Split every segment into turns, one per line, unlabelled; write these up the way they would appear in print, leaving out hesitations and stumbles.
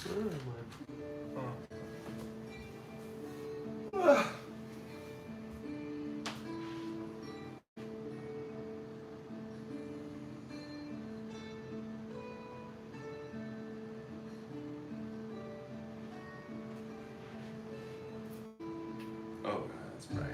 Where am I? Oh, that's bright.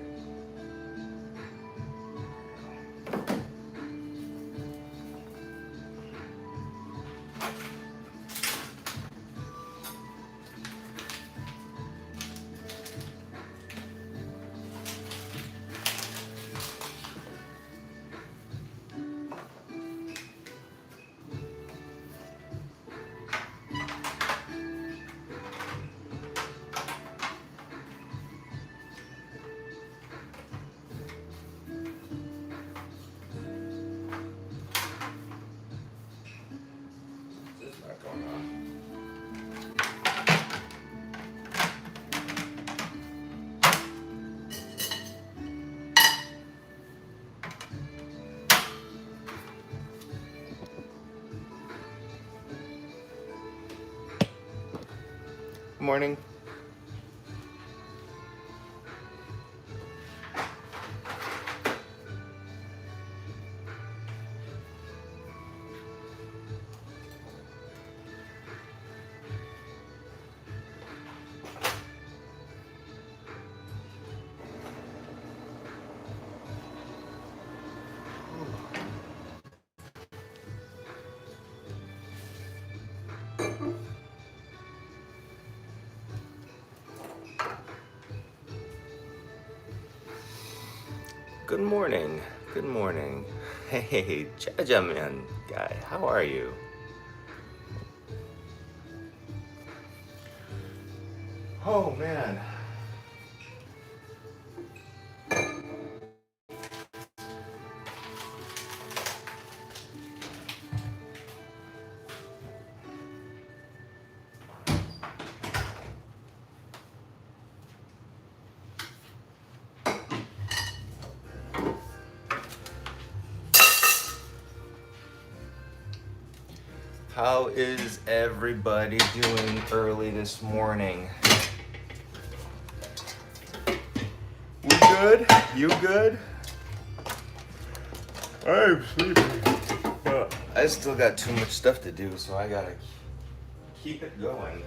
What's not going on? Morning. Good morning. Good morning. Hey, Jajaman guy, how are you? Oh man. How is everybody doing early this morning? We good? You good? I'm sleepy. I still got too much stuff to do, so I gotta keep it going.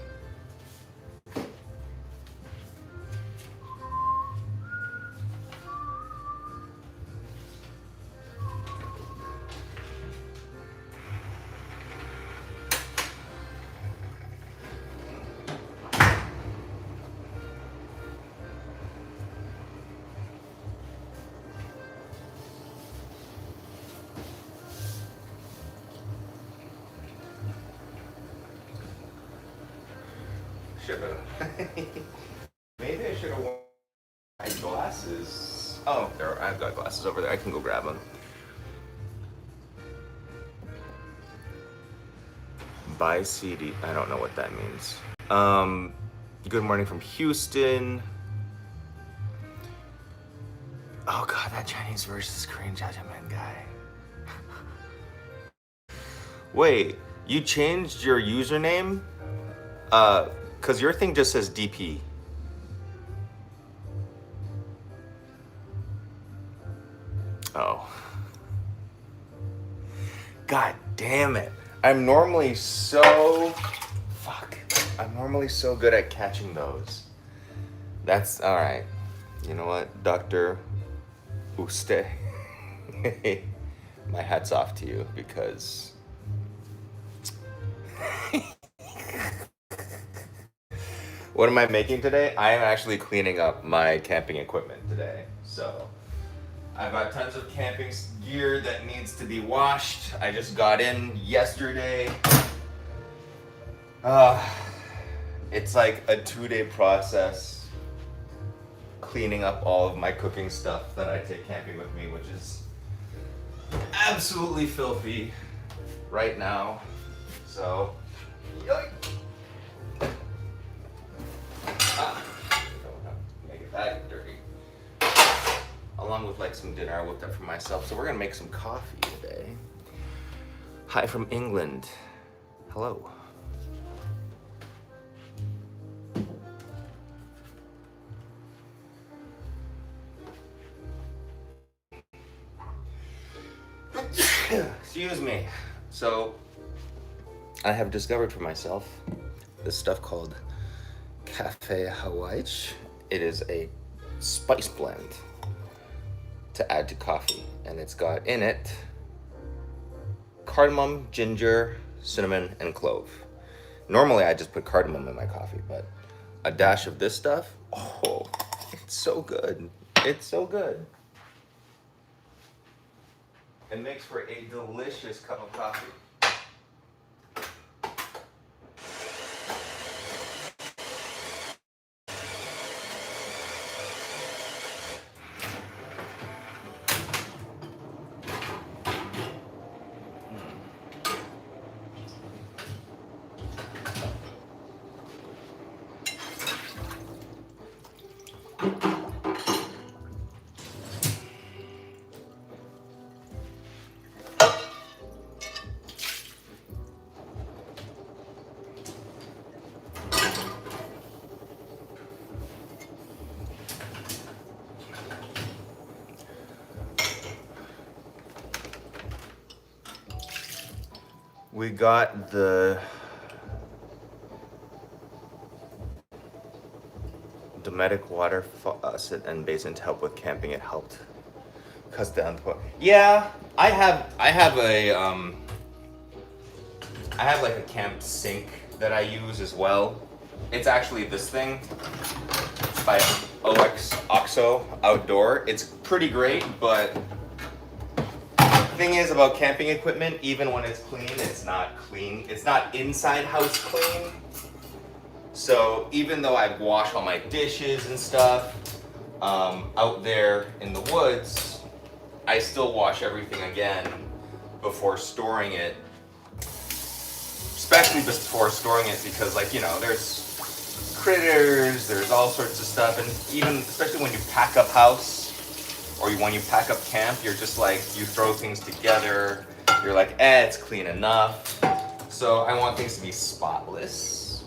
Should've. Maybe I should've worn my glasses. Oh, there, I've got glasses over there. I can go grab them. Buy CD. I don't know what that means. Good morning from Houston. Oh god, that Chinese versus Korean Judgment guy. Wait, you changed your username? Cause your thing just says DP. Oh. God damn it. I'm normally so good at catching those. That's alright. You know what, Dr. Uste? My hat's off to you because what am I making today? I am actually cleaning up my camping equipment today. So I've got tons of camping gear that needs to be washed. I just got in yesterday. It's like a 2-day process cleaning up all of my cooking stuff that I take camping with me, which is absolutely filthy right now. So, yoink. Don't make it that dirty. Along with like some dinner I whipped up for myself. So we're gonna make some coffee today. Hi from England. Hello. Excuse me. So, I have discovered for myself this stuff called Cafe Hawaii. It is a spice blend to add to coffee, and it's got in it cardamom, ginger, cinnamon, and clove. Normally I just put cardamom in my coffee, but a dash of this stuff, oh, it's so good. It's so good. It makes for a delicious cup of coffee. We got the Dometic water faucet and basin to help with camping. It helped cut down the. Yeah, I have like a camp sink that I use as well. It's actually this thing. It's by OXO Outdoor. It's pretty great, but thing is about camping equipment, even when it's clean, it's not clean. It's not inside house clean. So even though I wash all my dishes and stuff out there in the woods, I still wash everything again before storing it. Especially before storing it because, like, you know, there's critters, there's all sorts of stuff, and even especially when you pack up house, or when you pack up camp, you're just like, you throw things together, you're like, it's clean enough. So I want things to be spotless.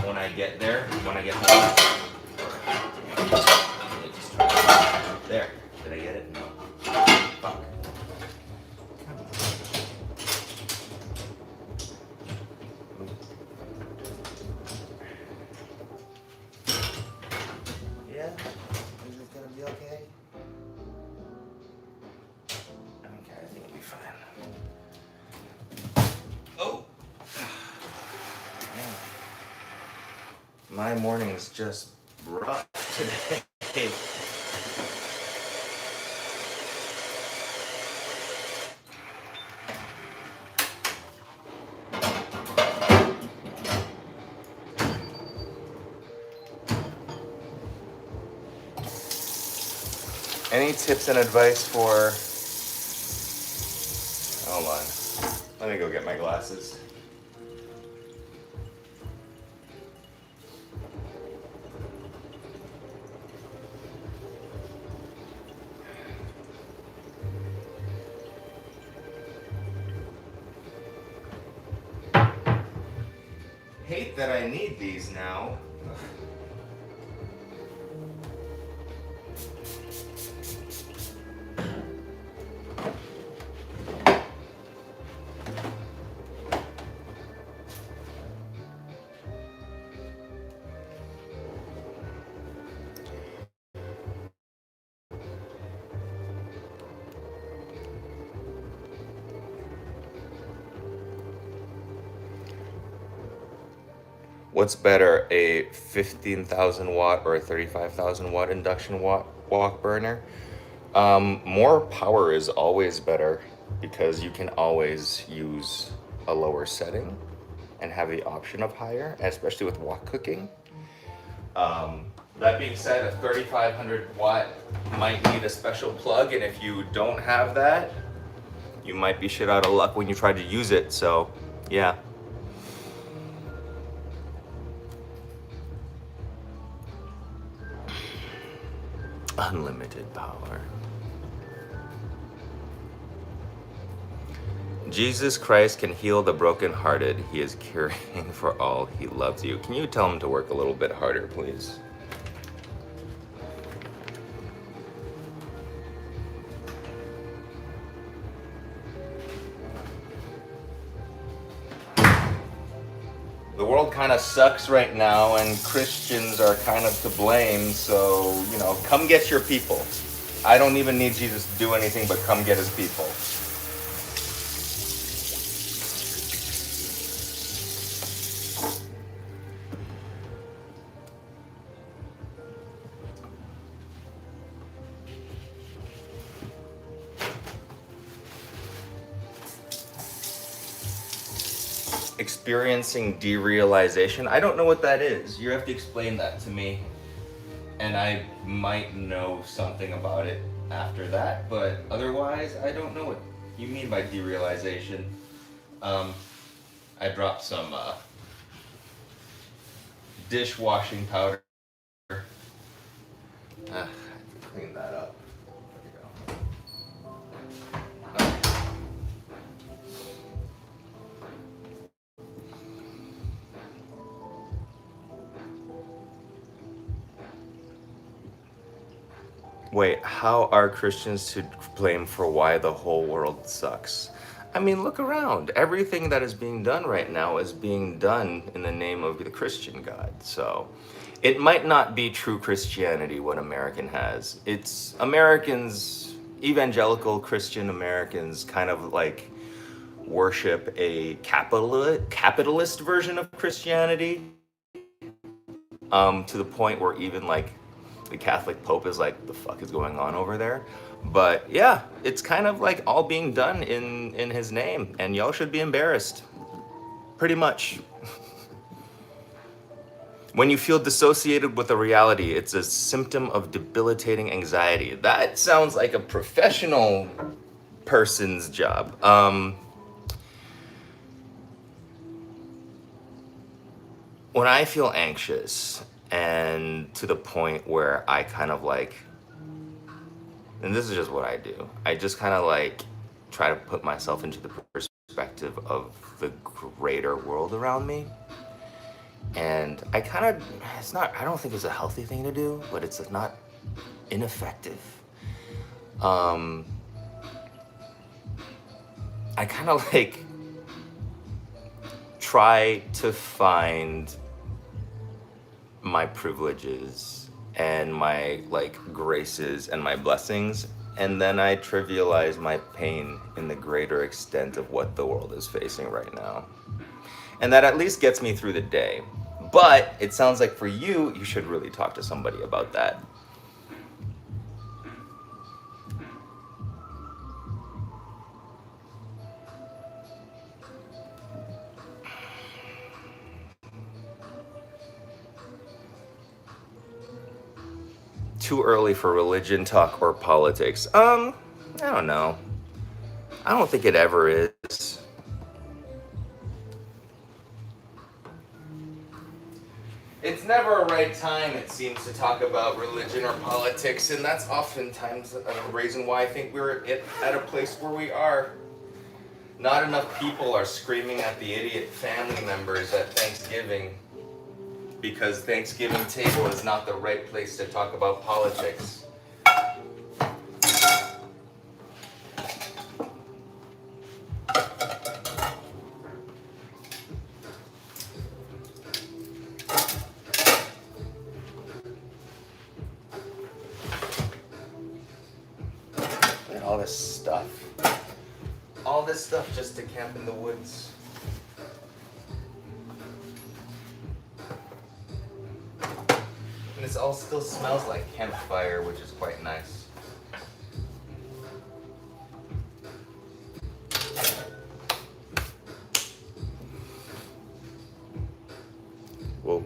When I get there, when I get home. There, did I get it? No. Fuck. Yeah? Is it gonna be okay? Okay, I think it'll be fine. Oh! Man. My morning is just rough today. Any tips and advice for... Hold on. Let me go get my glasses. Hate that I need these now. What's better, a 15,000 watt or a 35,000 watt induction wok burner? More power is always better because you can always use a lower setting and have the option of higher, especially with wok cooking. That being said, a 3,500 watt might need a special plug, and if you don't have that, you might be shit out of luck when you try to use it, so yeah. Unlimited power. Jesus Christ can heal the brokenhearted. He is caring for all. He loves you. Can you tell him to work a little bit harder, please? the world kind of sucks right now, and Christians are kind of to blame. So, come get your people. I don't even need Jesus to do anything, but come get his people. Experiencing derealization. I don't know what that is. You have to explain that to me. And I might know something about it after that, but otherwise, I don't know what you mean by derealization. I dropped some dishwashing powder. I have to clean that up. There we go. Wait, how are Christians to blame for why the whole world sucks? I mean, look around. Everything that is being done right now is being done in the name of the Christian God. So it might not be true Christianity what American has. It's Americans, evangelical Christian Americans, kind of like worship a capitalist version of Christianity, to the point where even like the Catholic Pope is like, the fuck is going on over there? But yeah, it's kind of like all being done in his name, and y'all should be embarrassed. Pretty much. When you feel dissociated with a reality, it's a symptom of debilitating anxiety. That sounds like a professional person's job. When I feel anxious, and to the point where I kind of like, and this is just what I do, I just kind of like try to put myself into the perspective of the greater world around me. And I kind of, I don't think it's a healthy thing to do, but it's not ineffective. I kind of like try to find my privileges and my like graces and my blessings, and then I trivialize my pain in the greater extent of what the world is facing right now. And that at least gets me through the day. But it sounds like for you, you should really talk to somebody about that. Too early for religion talk or politics. I don't know. I don't think it ever is. It's never a right time, it seems, to talk about religion or politics, and that's oftentimes a reason why I think we're at a place where we are. Not enough people are screaming at the idiot family members at Thanksgiving because Thanksgiving table is not the right place to talk about politics. And all this stuff. All this stuff just to camp in the woods. And this all still smells like campfire, which is quite nice. Whoa,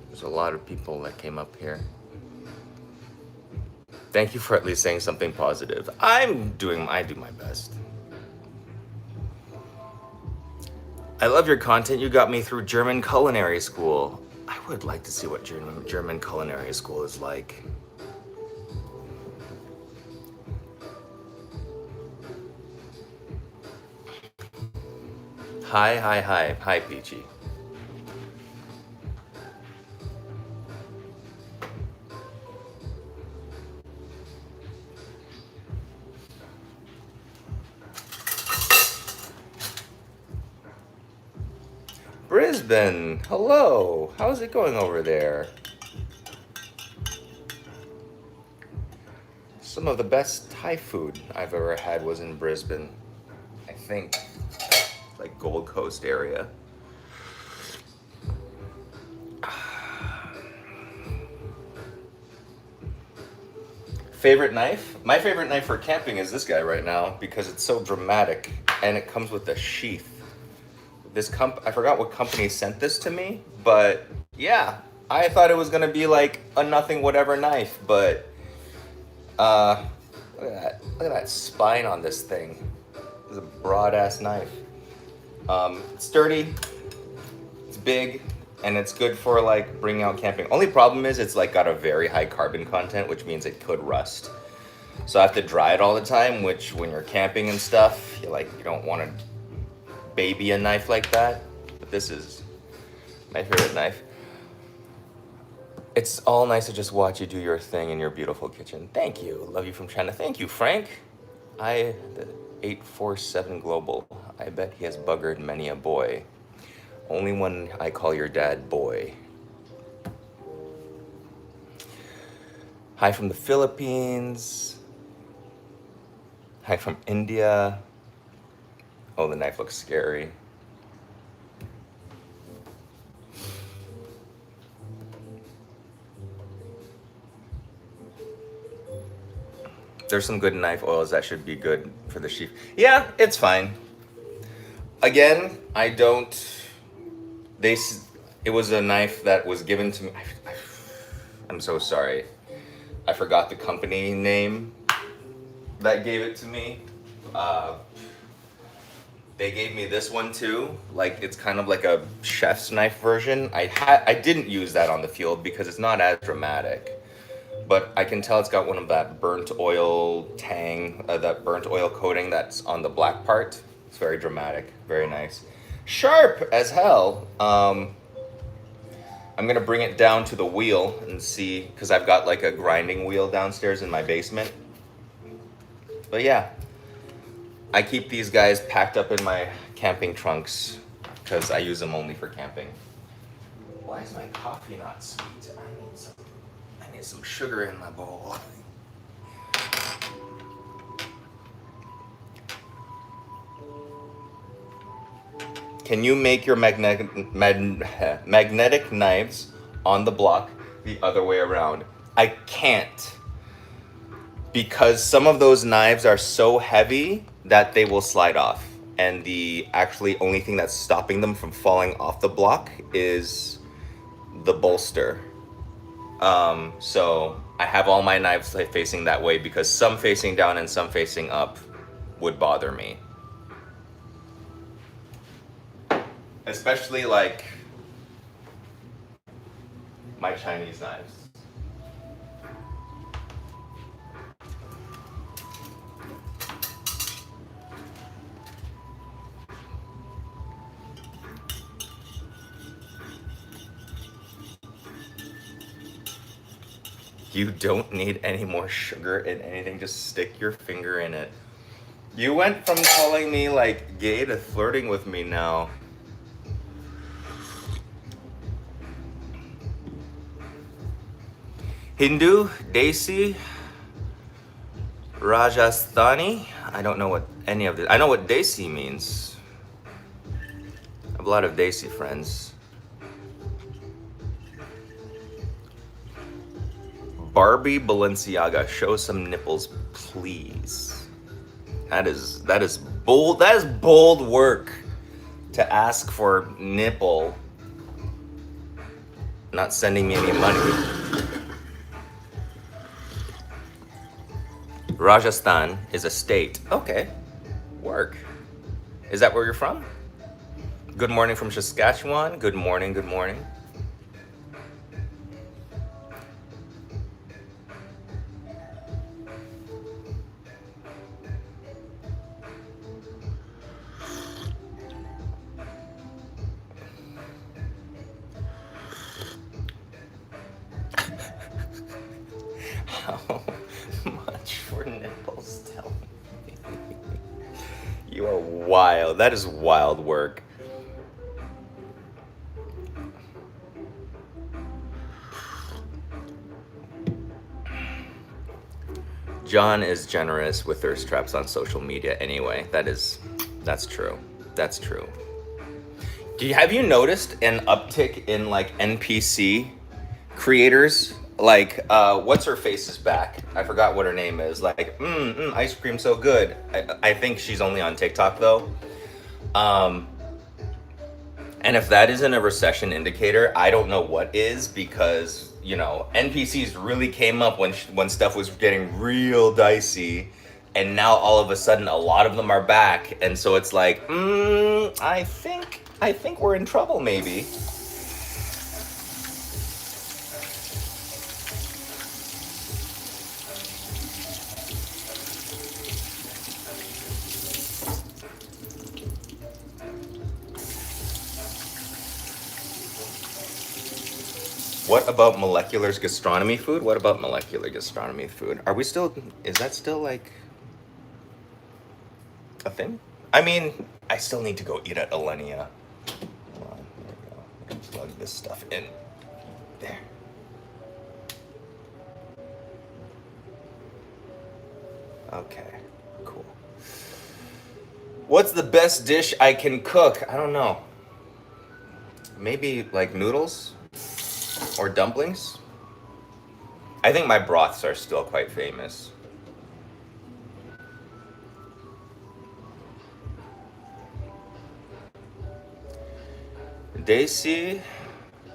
there's a lot of people that came up here. Thank you for at least saying something positive. I do my best. I love your content. You got me through German culinary school. I would like to see what German culinary school is like. Hi, Peachy. Brisbane, hello. How's it going over there? Some of the best Thai food I've ever had was in Brisbane. I think, like Gold Coast area. Favorite knife? My favorite knife for camping is this guy right now because it's so dramatic and it comes with a sheath. I forgot what company sent this to me, but yeah, I thought it was gonna be like a nothing whatever knife, but look at that. Look at that spine on this thing. It's a broad ass knife. It's sturdy, it's big, and it's good for like bringing out camping. Only problem is it's like got a very high carbon content, which means it could rust. So I have to dry it all the time, which when you're camping and stuff, you don't want to baby a knife like that. But this is my favorite knife. It's all nice to just watch you do your thing in your beautiful kitchen. Thank you. Love you from China. Thank you, Frank. The 847 Global. I bet he has buggered many a boy. Only when I call your dad boy. Hi from the Philippines. Hi from India. Oh, the knife looks scary. There's some good knife oils that should be good for the sheath. Yeah, it's fine. Again, it was a knife that was given to me. I'm so sorry. I forgot the company name that gave it to me. They gave me this one too. Like, it's kind of like a chef's knife version. I didn't use that on the field because it's not as dramatic. But I can tell it's got one of that burnt oil tang, that burnt oil coating that's on the black part. It's very dramatic, very nice. Sharp as hell. I'm gonna bring it down to the wheel and see, because I've got like a grinding wheel downstairs in my basement. But yeah, I keep these guys packed up in my camping trunks because I use them only for camping. Why is my coffee not sweet? I need some sugar in my bowl. Can you make your magnetic knives on the block the other way around? I can't. Because some of those knives are so heavy that they will slide off. And the actually only thing that's stopping them from falling off the block is the bolster. So I have all my knives facing that way because some facing down and some facing up would bother me. Especially like my Chinese knives. You don't need any more sugar in anything, just stick your finger in it. You went from calling me like gay to flirting with me now. Hindu, Desi, Rajasthani. I don't know what any of this. I know what Desi means. I have a lot of Desi friends. Barbie Balenciaga, show some nipples, please. That is bold. That is bold work to ask for nipple. Not sending me any money. Rajasthan is a state. Okay, work. Is that where you're from? Good morning from Saskatchewan. Good morning, good morning. How much for nipples? Tell me. You are wild. That is wild work. John is generous with thirst traps on social media anyway. That's true. That's true. Have you noticed an uptick in like NPC creators? Like, what's her face is back? I forgot what her name is. Like, ice cream so good. I think she's only on TikTok though. And if that isn't a recession indicator, I don't know what is, because you know NPCs really came up when stuff was getting real dicey, and now all of a sudden a lot of them are back, and so it's like, I think we're in trouble maybe. What about molecular gastronomy food? What about molecular gastronomy food? Are we still, is that still like a thing? I mean, I still need to go eat at Alenia. Hold on, there we go. I'm gonna plug this stuff in. There. Okay, cool. What's the best dish I can cook? I don't know. Maybe like noodles? Or dumplings? I think my broths are still quite famous. Desi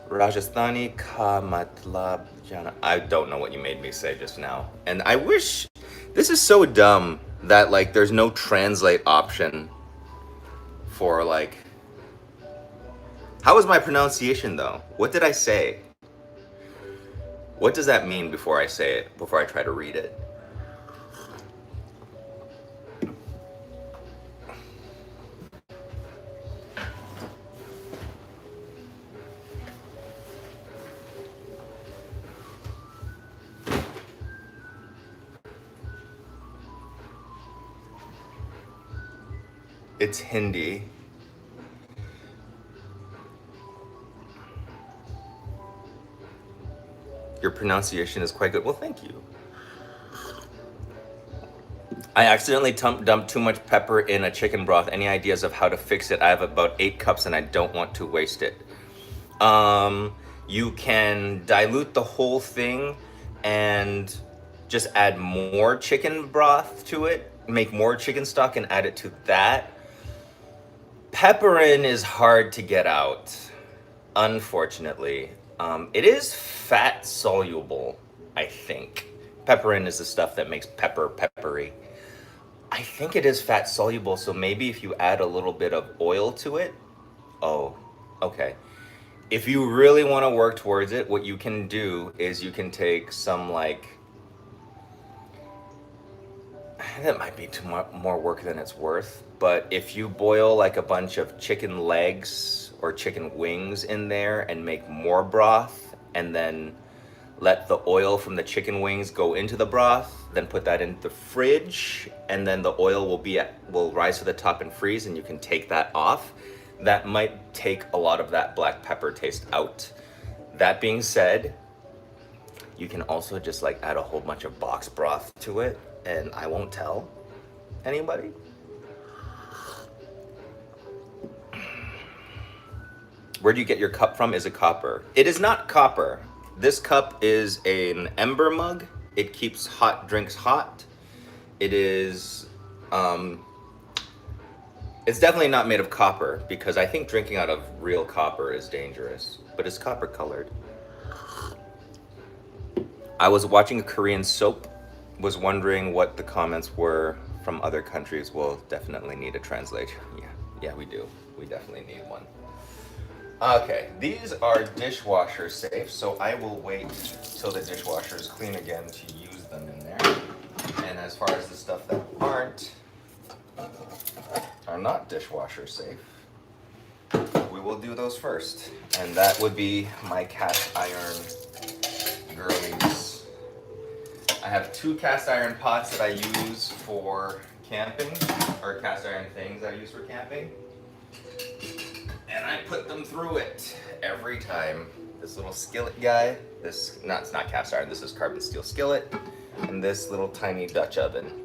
Rajasthani ka matlab jana. I don't know what you made me say just now. And I wish, this is so dumb that like there's no translate option for like, how was my pronunciation though? What did I say? What does that mean before I say it, before I try to read it? It's Hindi. Your pronunciation is quite good. Well, thank you. I accidentally dumped too much pepper in a chicken broth. Any ideas of how to fix it? I have about 8 cups and I don't want to waste it. You can dilute the whole thing and just add more chicken broth to it. Make more chicken stock and add it to that. Pepperin is hard to get out, unfortunately. It is fat soluble, I think. Pepperin is the stuff that makes pepper peppery. I think it is fat soluble, so maybe if you add a little bit of oil to it. Oh, okay. If you really want to work towards it, what you can do is you can take some like, that might be too much more work than it's worth, but if you boil like a bunch of chicken legs or chicken wings in there and make more broth, and then let the oil from the chicken wings go into the broth, then put that in the fridge, and then the oil will rise to the top and freeze, and you can take that off. That might take a lot of that black pepper taste out. That being said, you can also just like add a whole bunch of box broth to it, and I won't tell anybody. Where do you get your cup from? Is it copper? It is not copper. This cup is an ember mug. It keeps hot drinks hot. It is, it's definitely not made of copper, because I think drinking out of real copper is dangerous, but it's copper colored. I was watching a Korean soap, was wondering what the comments were from other countries. We'll definitely need a translation. Yeah, we do. We definitely need one. Okay, these are dishwasher safe, so I will wait till the dishwasher is clean again to use them in there. And as far as the stuff that are not dishwasher safe, we will do those first. And that would be my cast iron girlies. I have 2 cast iron pots that I use for camping, or cast iron things I use for camping. And I put them through it every time. this little skillet guy. This, not, it's not cast iron, this is carbon steel skillet. And this little tiny Dutch oven.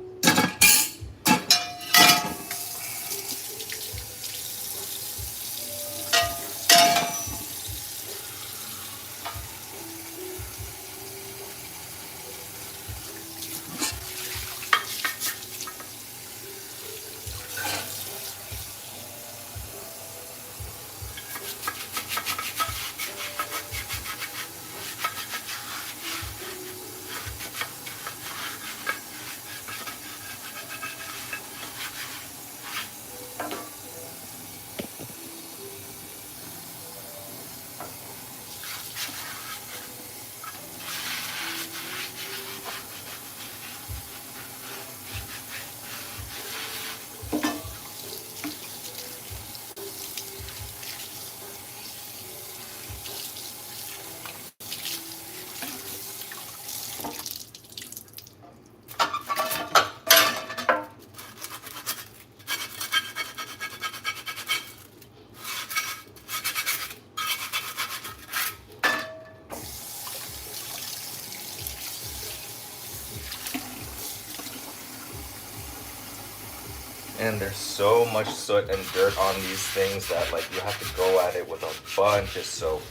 And there's so much soot and dirt on these things that like you have to go at it with a bunch of soap.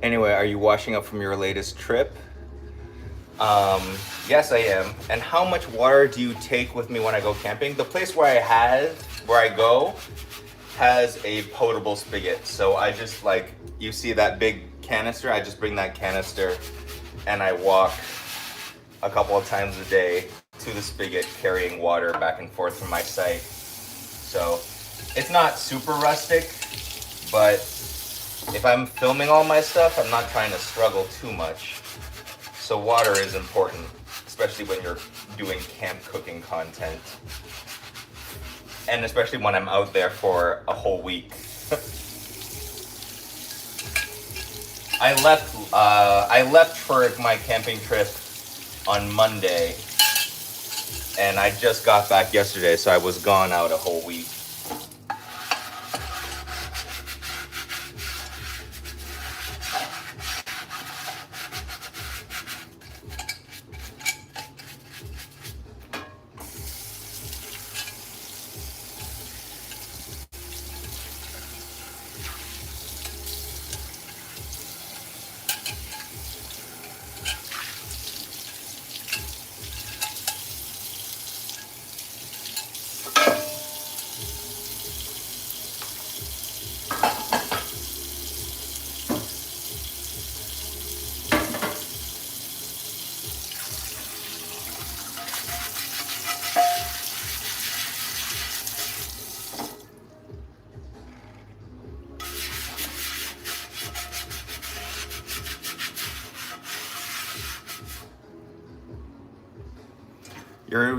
Anyway, are you washing up from your latest trip? Yes, I am. And how much water do you take with me when I go camping? The place where I go has a potable spigot. So I just like, you see that big canister? I just bring that canister and I walk a couple of times a day to the spigot carrying water back and forth from my site. So it's not super rustic, but if I'm filming all my stuff, I'm not trying to struggle too much. So water is important, especially when you're doing camp cooking content. And especially when I'm out there for a whole week. I left for my camping trip on Monday, and I just got back yesterday, so I was gone out a whole week.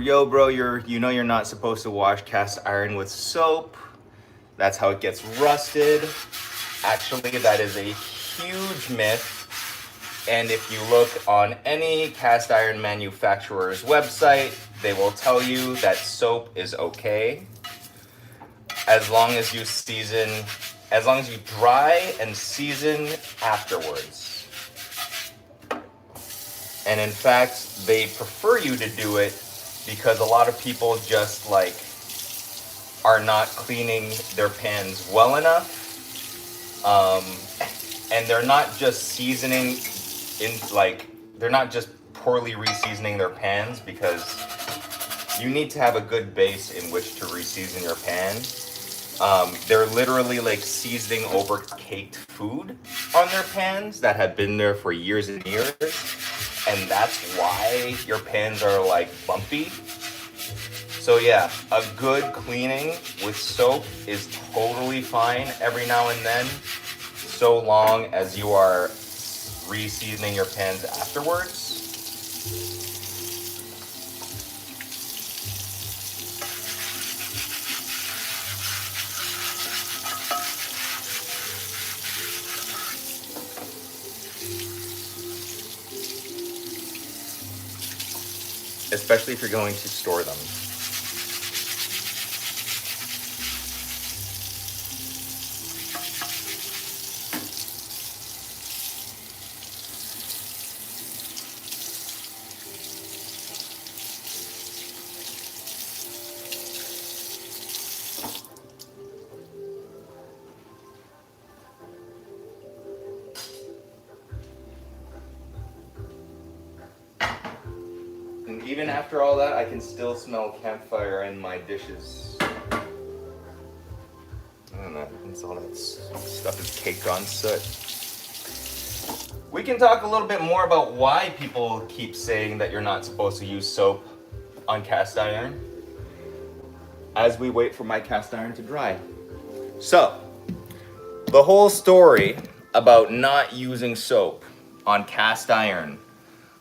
Yo bro, you know you're not supposed to wash cast iron with soap. That's how it gets rusted. Actually, that is a huge myth. And if you look on any cast iron manufacturer's website, they will tell you that soap is okay. As long as you dry and season afterwards. And in fact, they prefer you to do it because a lot of people just like are not cleaning their pans well enough. And they're not just seasoning they're not just poorly re-seasoning their pans, because you need to have a good base in which to re-season your pan. They're literally like seasoning over caked food on their pans that have been there for years and years. And that's why your pans are like bumpy. So yeah, a good cleaning with soap is totally fine every now and then, so long as you are re-seasoning your pans afterwards. Especially if you're going to store them. And even after all that, I can still smell campfire in my dishes. And all that stuff is caked on soot. We can talk a little bit more about why people keep saying that you're not supposed to use soap on cast iron as we wait for my cast iron to dry. So, the whole story about not using soap on cast iron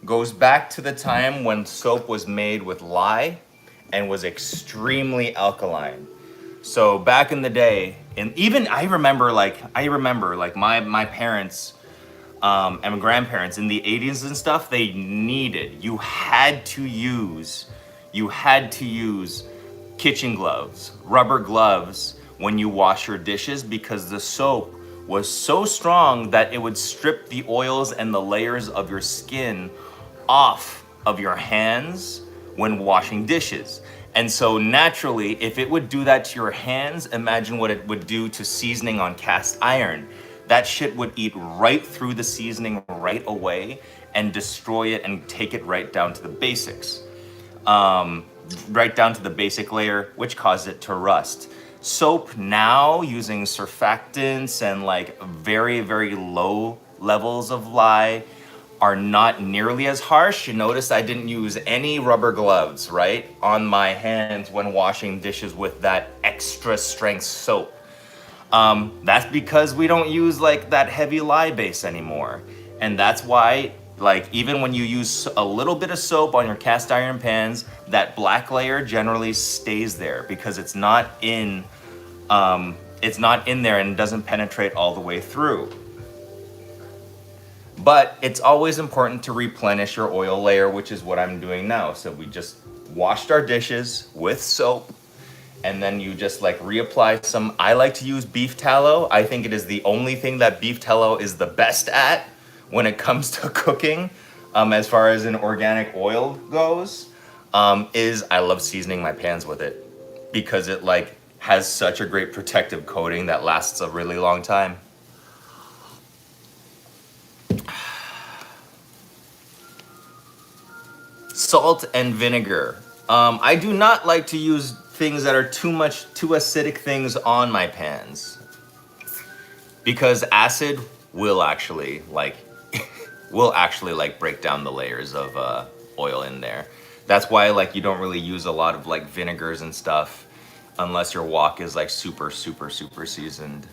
goes back to the time when soap was made with lye and was extremely alkaline. So back in the day, and even I remember like my parents and my grandparents in the 80s and stuff, you had to use kitchen gloves, rubber gloves when you wash your dishes, because the soap was so strong that it would strip the oils and the layers of your skin off of your hands when washing dishes. And so naturally, if it would do that to your hands, imagine what it would do to seasoning on cast iron. That shit would eat right through the seasoning right away and destroy it and take it right down to the basics. Right down to the basic layer, which caused it to rust. Soap now, using surfactants and like very, very low levels of lye, are not nearly as harsh. You notice I didn't use any rubber gloves, right, on my hands when washing dishes with that extra strength soap. That's because we don't use like that heavy lye base anymore. And that's why, like, even when you use a little bit of soap on your cast iron pans, that black layer generally stays there because it's not in there and doesn't penetrate all the way through. But it's always important to replenish your oil layer, which is what I'm doing now. So we just washed our dishes with soap, and then you just like reapply some. I like to use beef tallow. I think it is the only thing that beef tallow is the best at when it comes to cooking, as far as an organic oil goes. I love seasoning my pans with it because it like has such a great protective coating that lasts a really long time. Salt and vinegar. I do not like to use things that are too acidic things on my pans, because acid will actually like break down the layers of oil in there. That's why like you don't really use a lot of like vinegars and stuff unless your wok is like super seasoned.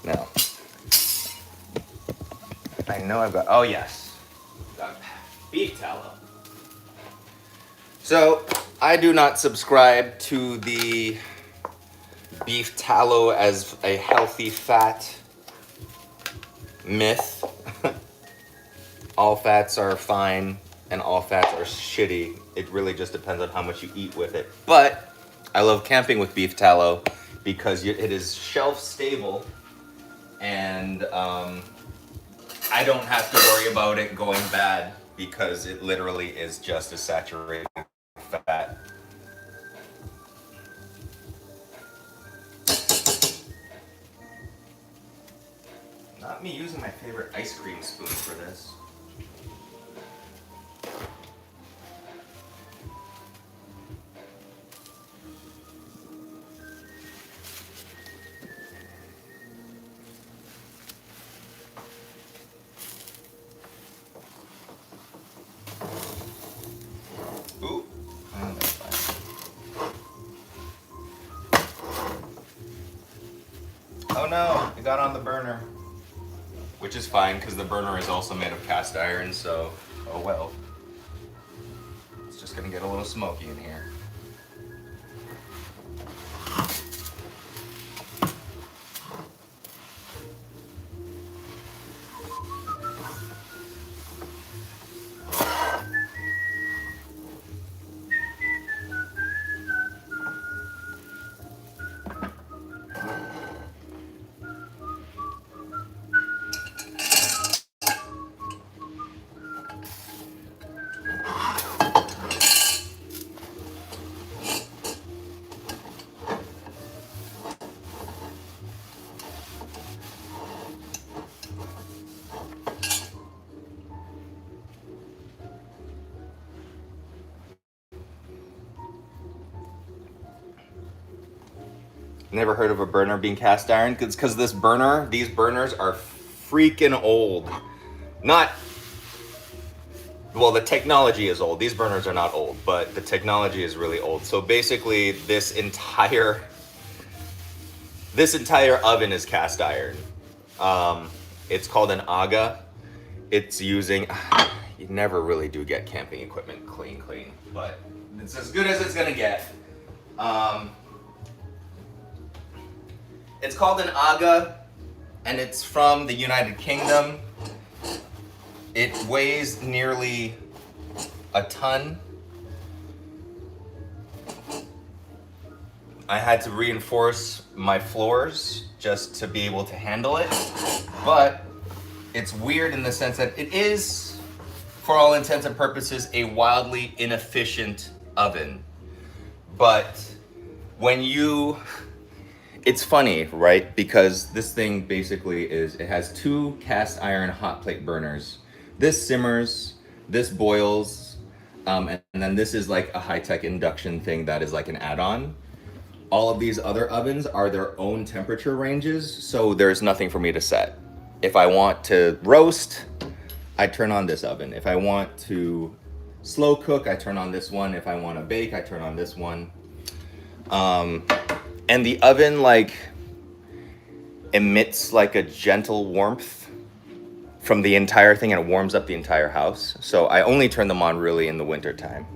Now, I know I've got, oh yes, got beef tallow. So, I do not subscribe to the beef tallow as a healthy fat myth. All fats are fine and all fats are shitty. It really just depends on how much you eat with it. But I love camping with beef tallow because it is shelf stable, and I don't have to worry about it going bad because it literally is just a saturated fat. Not Not me using my favorite ice cream spoon for this. Ooh. Oh, that's fine. Oh no, it got on the burner. Which is fine, because the burner is also made of cast iron, so, oh well. It's just gonna get a little smoky in here. Never heard of a burner being cast iron? It's because these burners are freaking old. Not, well, the technology is old. These burners are not old, but the technology is really old. So basically this entire oven is cast iron. It's called an aga. It's using, you never really do get camping equipment clean, but it's as good as it's gonna get. It's called an aga, and it's from the United Kingdom. It weighs nearly a ton. I had to reinforce my floors just to be able to handle it, but it's weird in the sense that it is, for all intents and purposes, a wildly inefficient oven. But when you, it's funny, right? Because this thing basically it has two cast iron hot plate burners. This simmers, this boils, and then this is like a high-tech induction thing that is like an add-on. All of these other ovens are their own temperature ranges, so there's nothing for me to set. If I want to roast, I turn on this oven. If I want to slow cook, I turn on this one. If I want to bake, I turn on this one. And the oven like emits like a gentle warmth from the entire thing, and it warms up the entire house. So I only turn them on really in the winter time.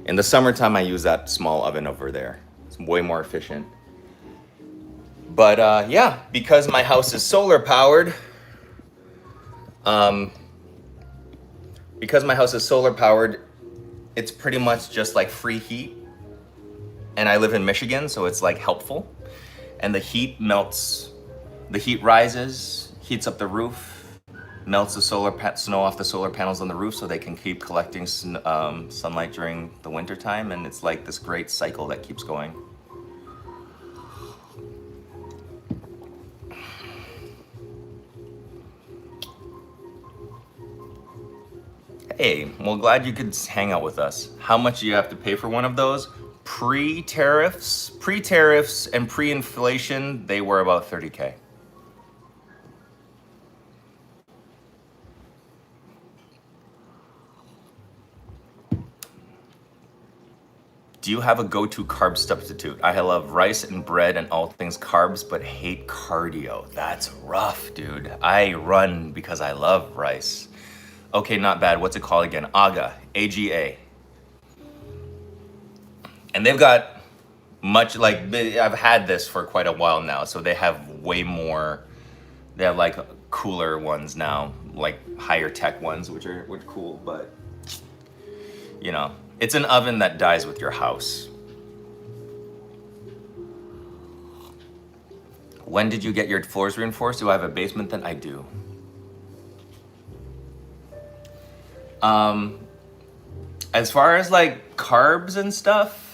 In the summertime, I use that small oven over there. It's way more efficient. But yeah, because my house is solar powered, it's pretty much just like free heat. And I live in Michigan, so it's like helpful. And the heat rises, heats up the roof, melts the snow off the solar panels on the roof so they can keep collecting sunlight during the winter time. And it's like this great cycle that keeps going. Hey, well, glad you could hang out with us. How much do you have to pay for one of those? Pre-tariffs and pre-inflation, they were about $30K. Do you have a go-to carb substitute? I love rice and bread and all things carbs, but hate cardio. That's rough, dude. I run because I love rice. Okay, not bad. What's it called again? AGA, AGA. And they've got much, like, I've had this for quite a while now, so they have way more, they have like cooler ones now, like higher tech ones, which are cool, but you know, it's an oven that dies with your house. When did you get your floors reinforced? Do I have a basement then? I do. As far as like carbs and stuff,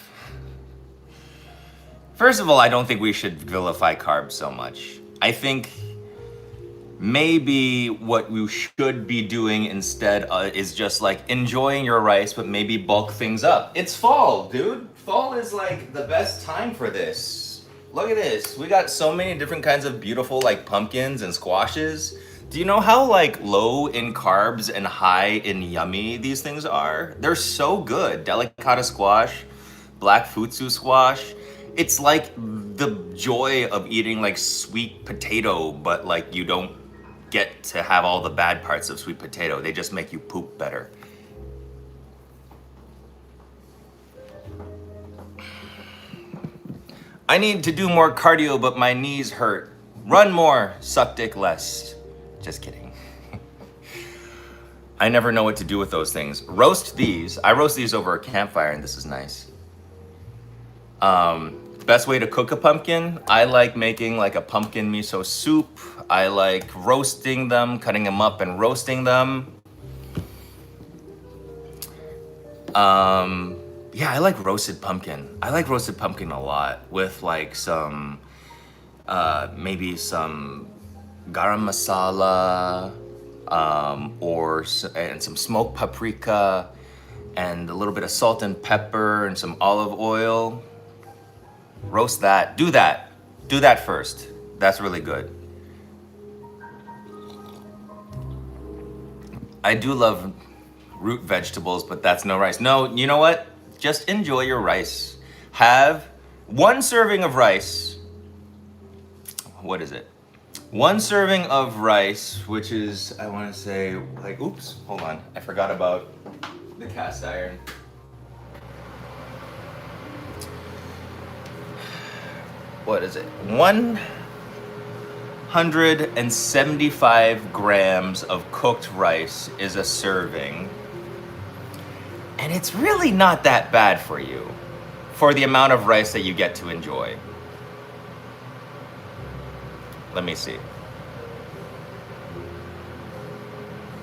first of all, I don't think we should vilify carbs so much. I think maybe what you should be doing instead is just like enjoying your rice, but maybe bulk things up. It's fall, dude. Fall is like the best time for this. Look at this. We got so many different kinds of beautiful like pumpkins and squashes. Do you know how like low in carbs and high in yummy these things are? They're so good. Delicata squash, black futsu squash. It's like the joy of eating like sweet potato, but like you don't get to have all the bad parts of sweet potato. They just make you poop better. I need to do more cardio, but my knees hurt. Run more, suck dick less. Just kidding. I never know what to do with those things. Roast these. I roast these over a campfire, and this is nice. The best way to cook a pumpkin, I like making like a pumpkin miso soup. I like roasting them, cutting them up and roasting them. Yeah, I like roasted pumpkin. I like roasted pumpkin a lot with like some, maybe some garam masala, and some smoked paprika, and a little bit of salt and pepper and some olive oil. Roast that. Do that. Do that first. That's really good. I do love root vegetables, but that's no rice. No, you know what? Just enjoy your rice. Have one serving of rice. What is it? One serving of rice, which is, I want to say, like, oops, hold on. I forgot about the cast iron. What is it? 175 grams of cooked rice is a serving. And it's really not that bad for you, for the amount of rice that you get to enjoy. Let me see.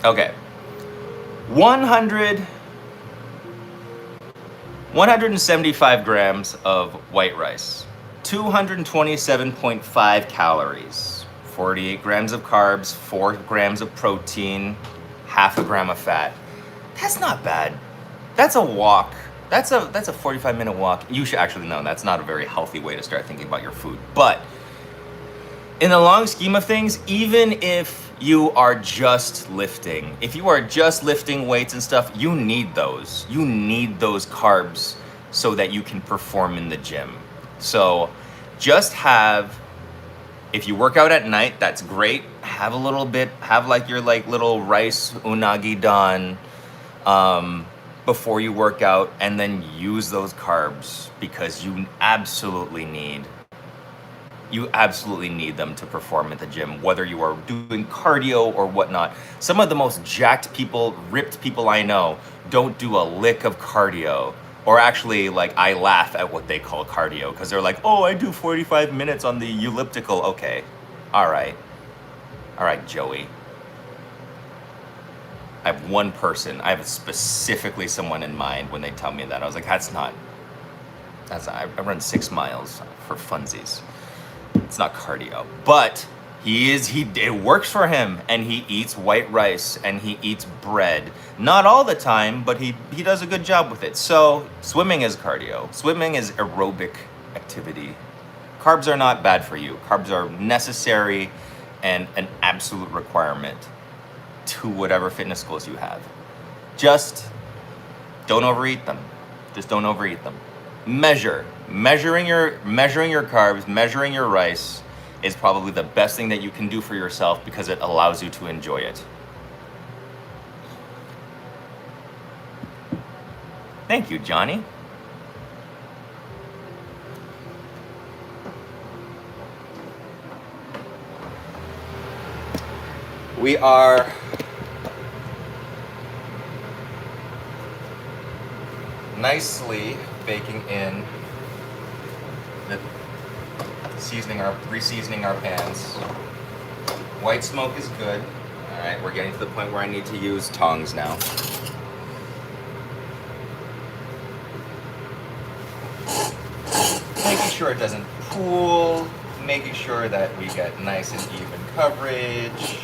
Okay. 175 grams of white rice, 227.5 calories, 48 grams of carbs, 4 grams of protein, half a gram of fat. That's not bad. That's a walk. That's a 45-minute walk. You should actually know that's not a very healthy way to start thinking about your food. But in the long scheme of things, even if you are just lifting, if you are just lifting weights and stuff, you need those. You need those carbs so that you can perform in the gym. So just have, if you work out at night, that's great. Have a little bit, have like your like little rice unagi dan before you work out, and then use those carbs because you absolutely need them to perform at the gym, whether you are doing cardio or whatnot. Some of the most jacked people, ripped people I know don't do a lick of cardio. Or actually, like, I laugh at what they call cardio because they're like, oh, I do 45 minutes on the elliptical. Okay, all right, Joey. I have one person, I have specifically someone in mind when they tell me that. I was like, I run 6 miles for funsies. It's not cardio, but it works for him, and he eats white rice and he eats bread. Not all the time, but he does a good job with it. So swimming is cardio. Swimming is aerobic activity. Carbs are not bad for you. Carbs are necessary and an absolute requirement to whatever fitness goals you have. Just don't overeat them. Just don't overeat them. Measuring your carbs, measuring your rice is probably the best thing that you can do for yourself because it allows you to enjoy it. Thank you, Johnny. We are nicely baking in the re-seasoning our pans. White smoke is good. All right, we're getting to the point where I need to use tongs now. Making sure it doesn't pool, making sure that we get nice and even coverage.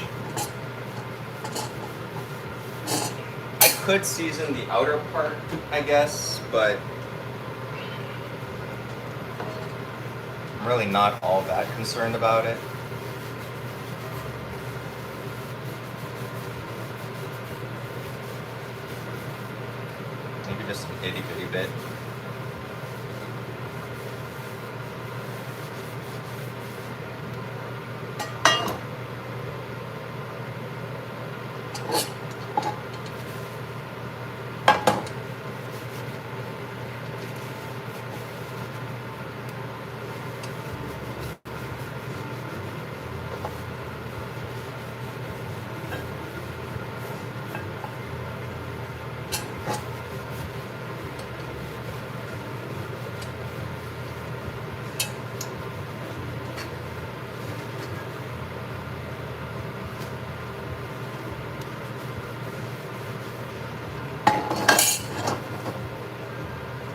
I could season the outer part, I guess, but I'm really not all that concerned about it. Maybe just an itty bitty bit.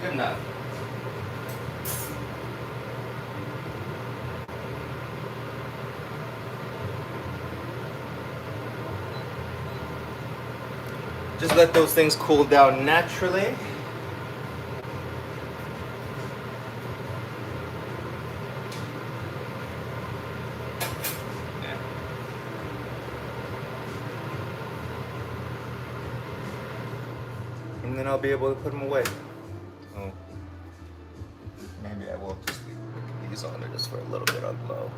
Good enough. Just let those things cool down naturally. Yeah. And then I'll be able to put them away. Oh. Maybe I will just leave these on there just for a little bit on low.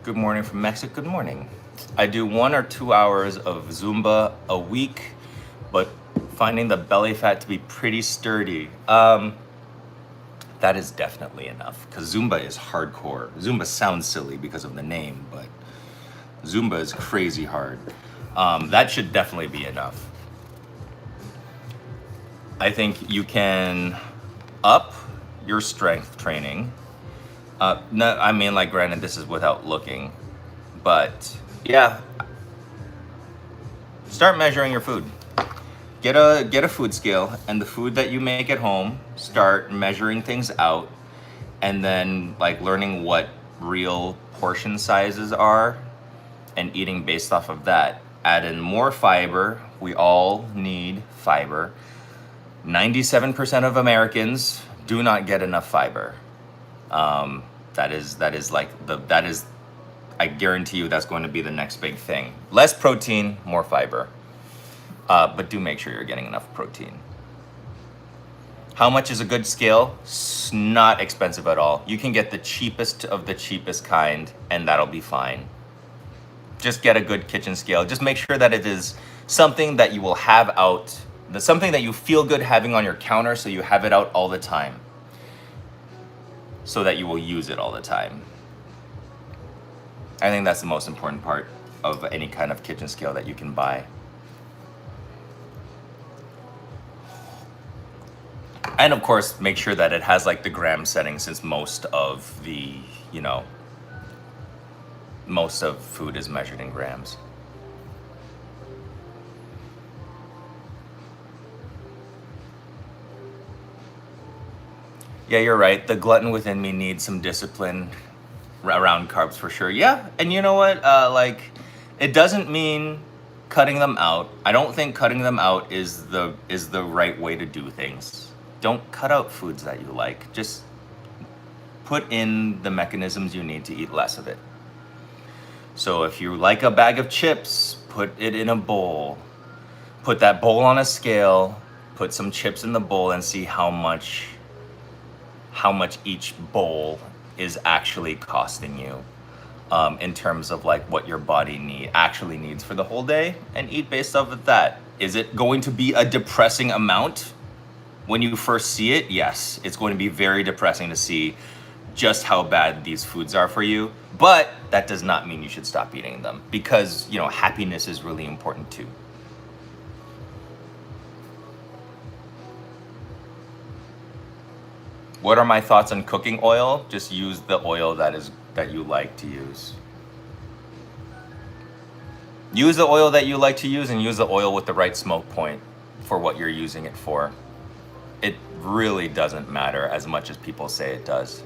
Good morning from Mexico. Good morning. I do 1 or 2 hours of Zumba a week, but finding the belly fat to be pretty sturdy. That is definitely enough, because Zumba is hardcore. Zumba sounds silly because of the name, but Zumba is crazy hard. That should definitely be enough. I think you can up your strength training. No, I mean, like, granted, this is without looking, but yeah, start measuring your food. Get a food scale, and the food that you make at home, start measuring things out, and then like learning what real portion sizes are, and eating based off of that. Add in more fiber. We all need fiber. 97% of Americans do not get enough fiber. That is like I guarantee you that's going to be the next big thing. Less protein, more fiber. But do make sure you're getting enough protein. How much is a good scale? It's not expensive at all. You can get the cheapest of the cheapest kind, and that'll be fine. Just get a good kitchen scale. Just make sure that it is something that you will have out, something that you feel good having on your counter, so you have it out all the time, so that you will use it all the time. I think that's the most important part of any kind of kitchen scale that you can buy. And of course, make sure that it has like the gram setting, since most of the, most of food is measured in grams. Yeah, you're right. The glutton within me needs some discipline around carbs for sure. Yeah, and you know what? It doesn't mean cutting them out. I don't think cutting them out is the right way to do things. Don't cut out foods that you like. Just put in the mechanisms you need to eat less of it. So if you like a bag of chips, put it in a bowl. Put that bowl on a scale. Put some chips in the bowl and see how much each bowl is actually costing you, in terms of like what your body actually needs for the whole day, and eat based off of that. Is it going to be a depressing amount when you first see it? Yes, it's going to be very depressing to see just how bad these foods are for you, but that does not mean you should stop eating them, because happiness is really important too. What are my thoughts on cooking oil? Just use the oil that you like to use. Use the oil that you like to use and use the oil with the right smoke point for what you're using it for. It really doesn't matter as much as people say it does.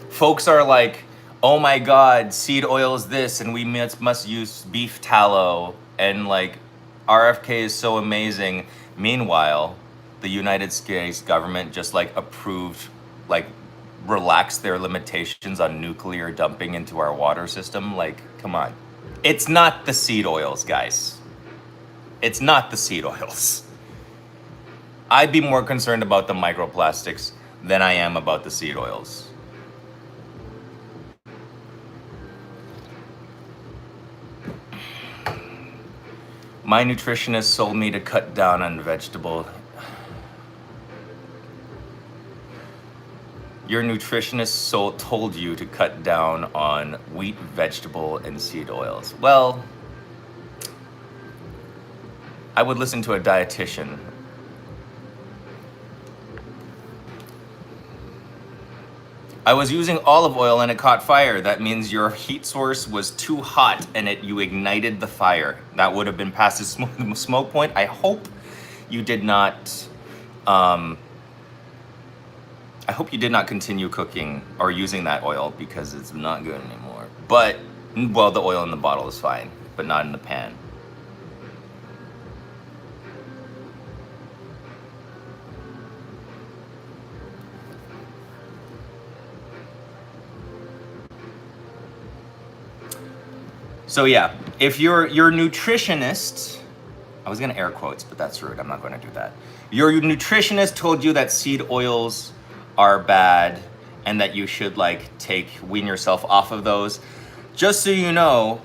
Folks are like, oh my God, seed oil is this, and we must use beef tallow, and like, RFK is so amazing. Meanwhile, the United States government just like approved, like relaxed their limitations on nuclear dumping into our water system. Like, come on. It's not the seed oils, guys. It's not the seed oils. I'd be more concerned about the microplastics than I am about the seed oils. My nutritionist sold me to cut down on vegetable. Your nutritionist told you to cut down on wheat, vegetable, and seed oils. Well, I would listen to a dietitian. I was using olive oil and it caught fire. That means your heat source was too hot and you ignited the fire. That would have been past the smoke point. I hope you did not. I hope you did not continue cooking or using that oil because it's not good anymore. But, well, the oil in the bottle is fine, but not in the pan. So yeah, if your nutritionist, I was gonna air quotes, but that's rude, I'm not gonna do that. Your nutritionist told you that seed oils are bad and that you should like wean yourself off of those. Just so you know,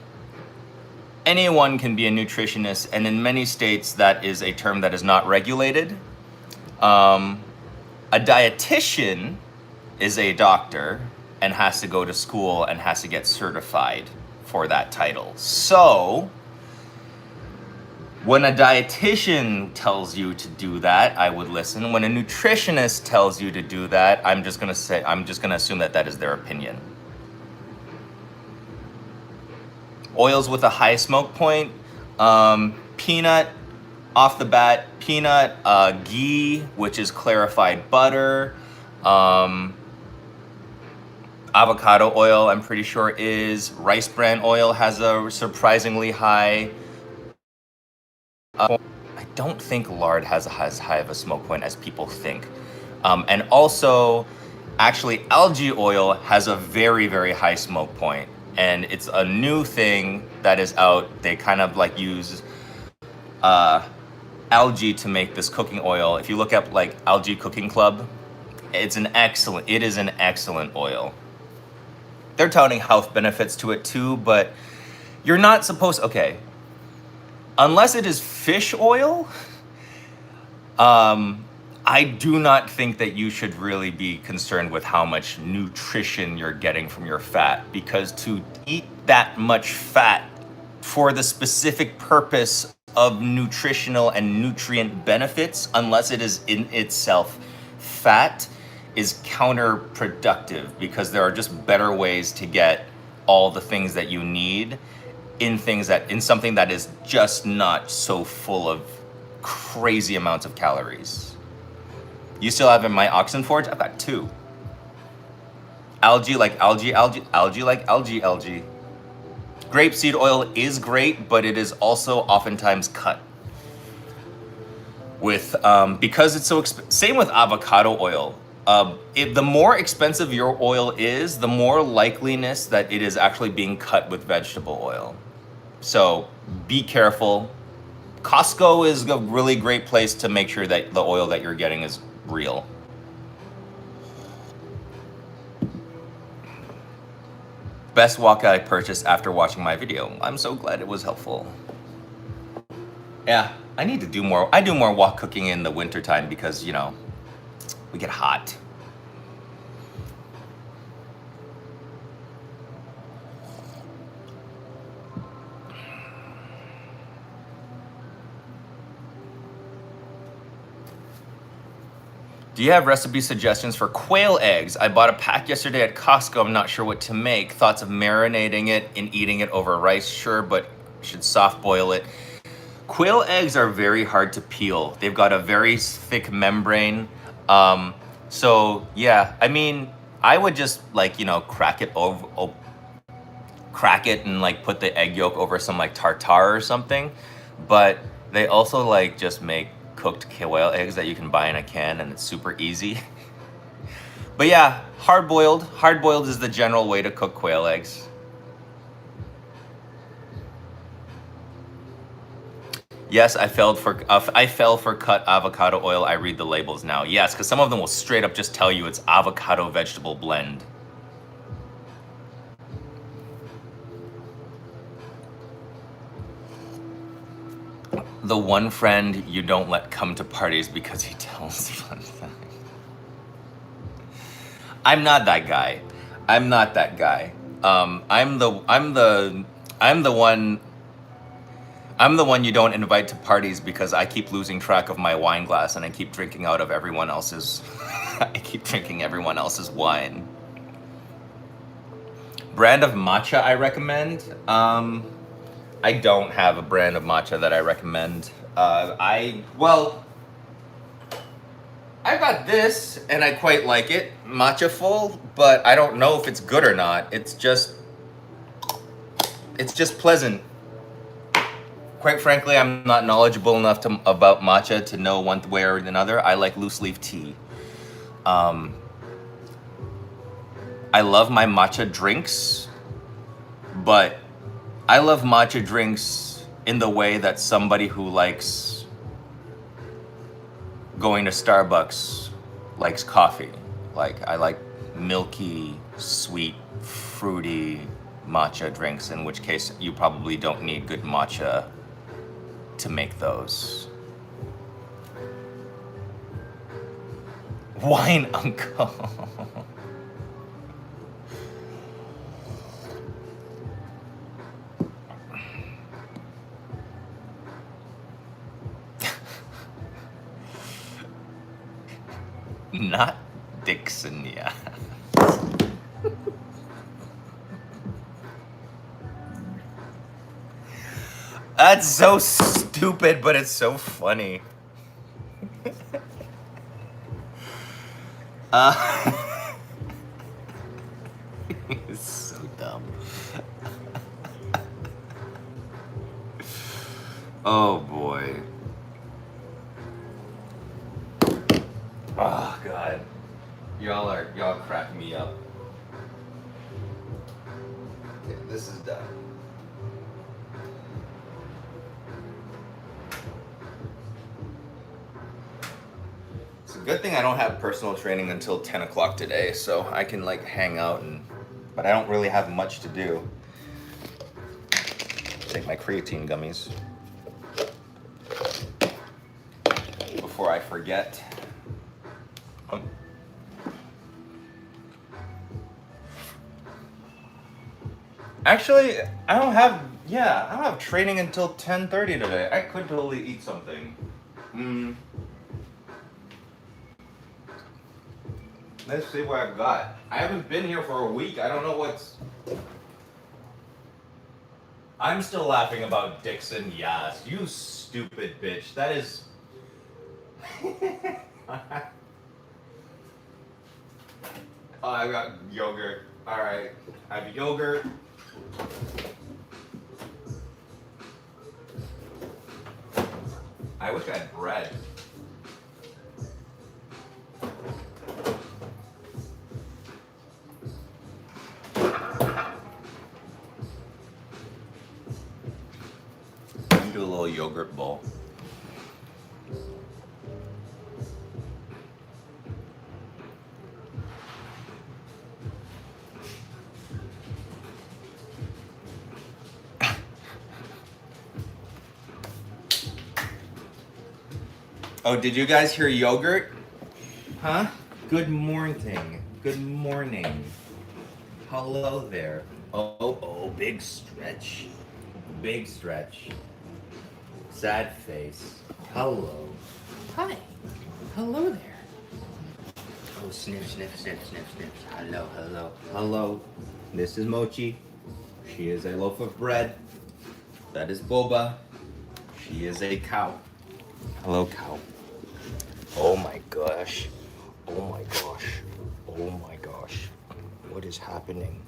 anyone can be a nutritionist, and in many states that is a term that is not regulated. A dietitian is a doctor and has to go to school and has to get certified for that title. So when a dietitian tells you to do that, I would listen. When a nutritionist tells you to do that, I'm just gonna assume that that is their opinion. Oils with a high smoke point, peanut, off the bat, peanut, ghee, which is clarified butter, avocado oil, I'm pretty sure is. Rice bran oil has a surprisingly high. I don't think lard has as high of a smoke point as people think. And also, actually, algae oil has a very, very high smoke point. And it's a new thing that is out. They kind of like use algae to make this cooking oil. If you look up like Algae Cooking Club, it is an excellent oil. They're touting health benefits to it too, but you're not supposed, okay, unless it is fish oil, I do not think that you should really be concerned with how much nutrition you're getting from your fat, because to eat that much fat for the specific purpose of nutritional and nutrient benefits, unless it is in itself fat, is counterproductive, because there are just better ways to get all the things that you need in something that is just not so full of crazy amounts of calories. You still have in my oxen forge? I've got 2. Algae like algae. Grapeseed oil is great, but it is also oftentimes cut with, because it's so same with avocado oil. The more expensive your oil is, the more likeliness that it is actually being cut with vegetable oil. So be careful. Costco is a really great place to make sure that the oil that you're getting is real. Best wok I purchased after watching my video. I'm so glad it was helpful. Yeah, I need to do more. I do more wok cooking in the wintertime because, you know, we get hot.
Do you have recipe suggestions for quail eggs? I bought a pack yesterday at Costco. I'm not sure what to make. Thoughts of marinating it and eating it over rice? Sure, but should soft boil it. Quail eggs are very hard to peel. They've got a very thick membrane. So yeah, I mean, I would just like, you know, crack it and like put the egg yolk over some like tartare or something. But they also like just make cooked quail eggs that you can buy in a can, and it's super easy. But yeah, hard boiled. Hard boiled is the general way to cook quail eggs. Yes, I fell for cut avocado oil. I read the labels now. Yes, because some of them will straight up just tell you it's avocado vegetable blend. The one friend you don't let come to parties because he tells fun things. I'm not that guy. I'm not that guy. I'm the one you don't invite to parties because I keep losing track of my wine glass and I keep drinking out of everyone else's. I keep drinking everyone else's wine. Brand of matcha I recommend. I don't have a brand of matcha that I recommend. I've got this and I quite like it, matcha full, but I don't know if it's good or not. It's just pleasant. Quite frankly, I'm not knowledgeable enough about matcha to know one way or another. I like loose leaf tea. I love my matcha drinks, but I love matcha drinks in the way that somebody who likes going to Starbucks likes coffee. Like, I like milky, sweet, fruity matcha drinks, in which case you probably don't need good matcha to make those. Wine uncle. Not Dixon, yeah. That's so stupid, but it's so funny. It's so dumb. Oh boy. Oh god. Y'all crack me up. Okay, this is done. It's a good thing I don't have personal training until 10 o'clock today, so I can like hang out but I don't really have much to do. Take my creatine gummies before I forget. Actually, I don't have training until 10:30 today. I could totally eat something. Let's see what I've got. I haven't been here for a week. I don't know what's... I'm still laughing about Dixon Yas. You stupid bitch. That is... Oh, I got yogurt. Alright. I have yogurt. I wish I had bread. Do a little yogurt bowl. Oh, did you guys hear yogurt? Huh? Good morning. Good morning. Hello there. Oh, big stretch. Big stretch. Sad face. Hello. Hi. Hello there. Oh, sniff, sniff, sniff, sniff, sniff. Hello, hello, hello. This is Mochi. She is a loaf of bread. That is Boba. She is a cow. Hello, cow. Oh my gosh. Oh my gosh. Oh my gosh. What is happening?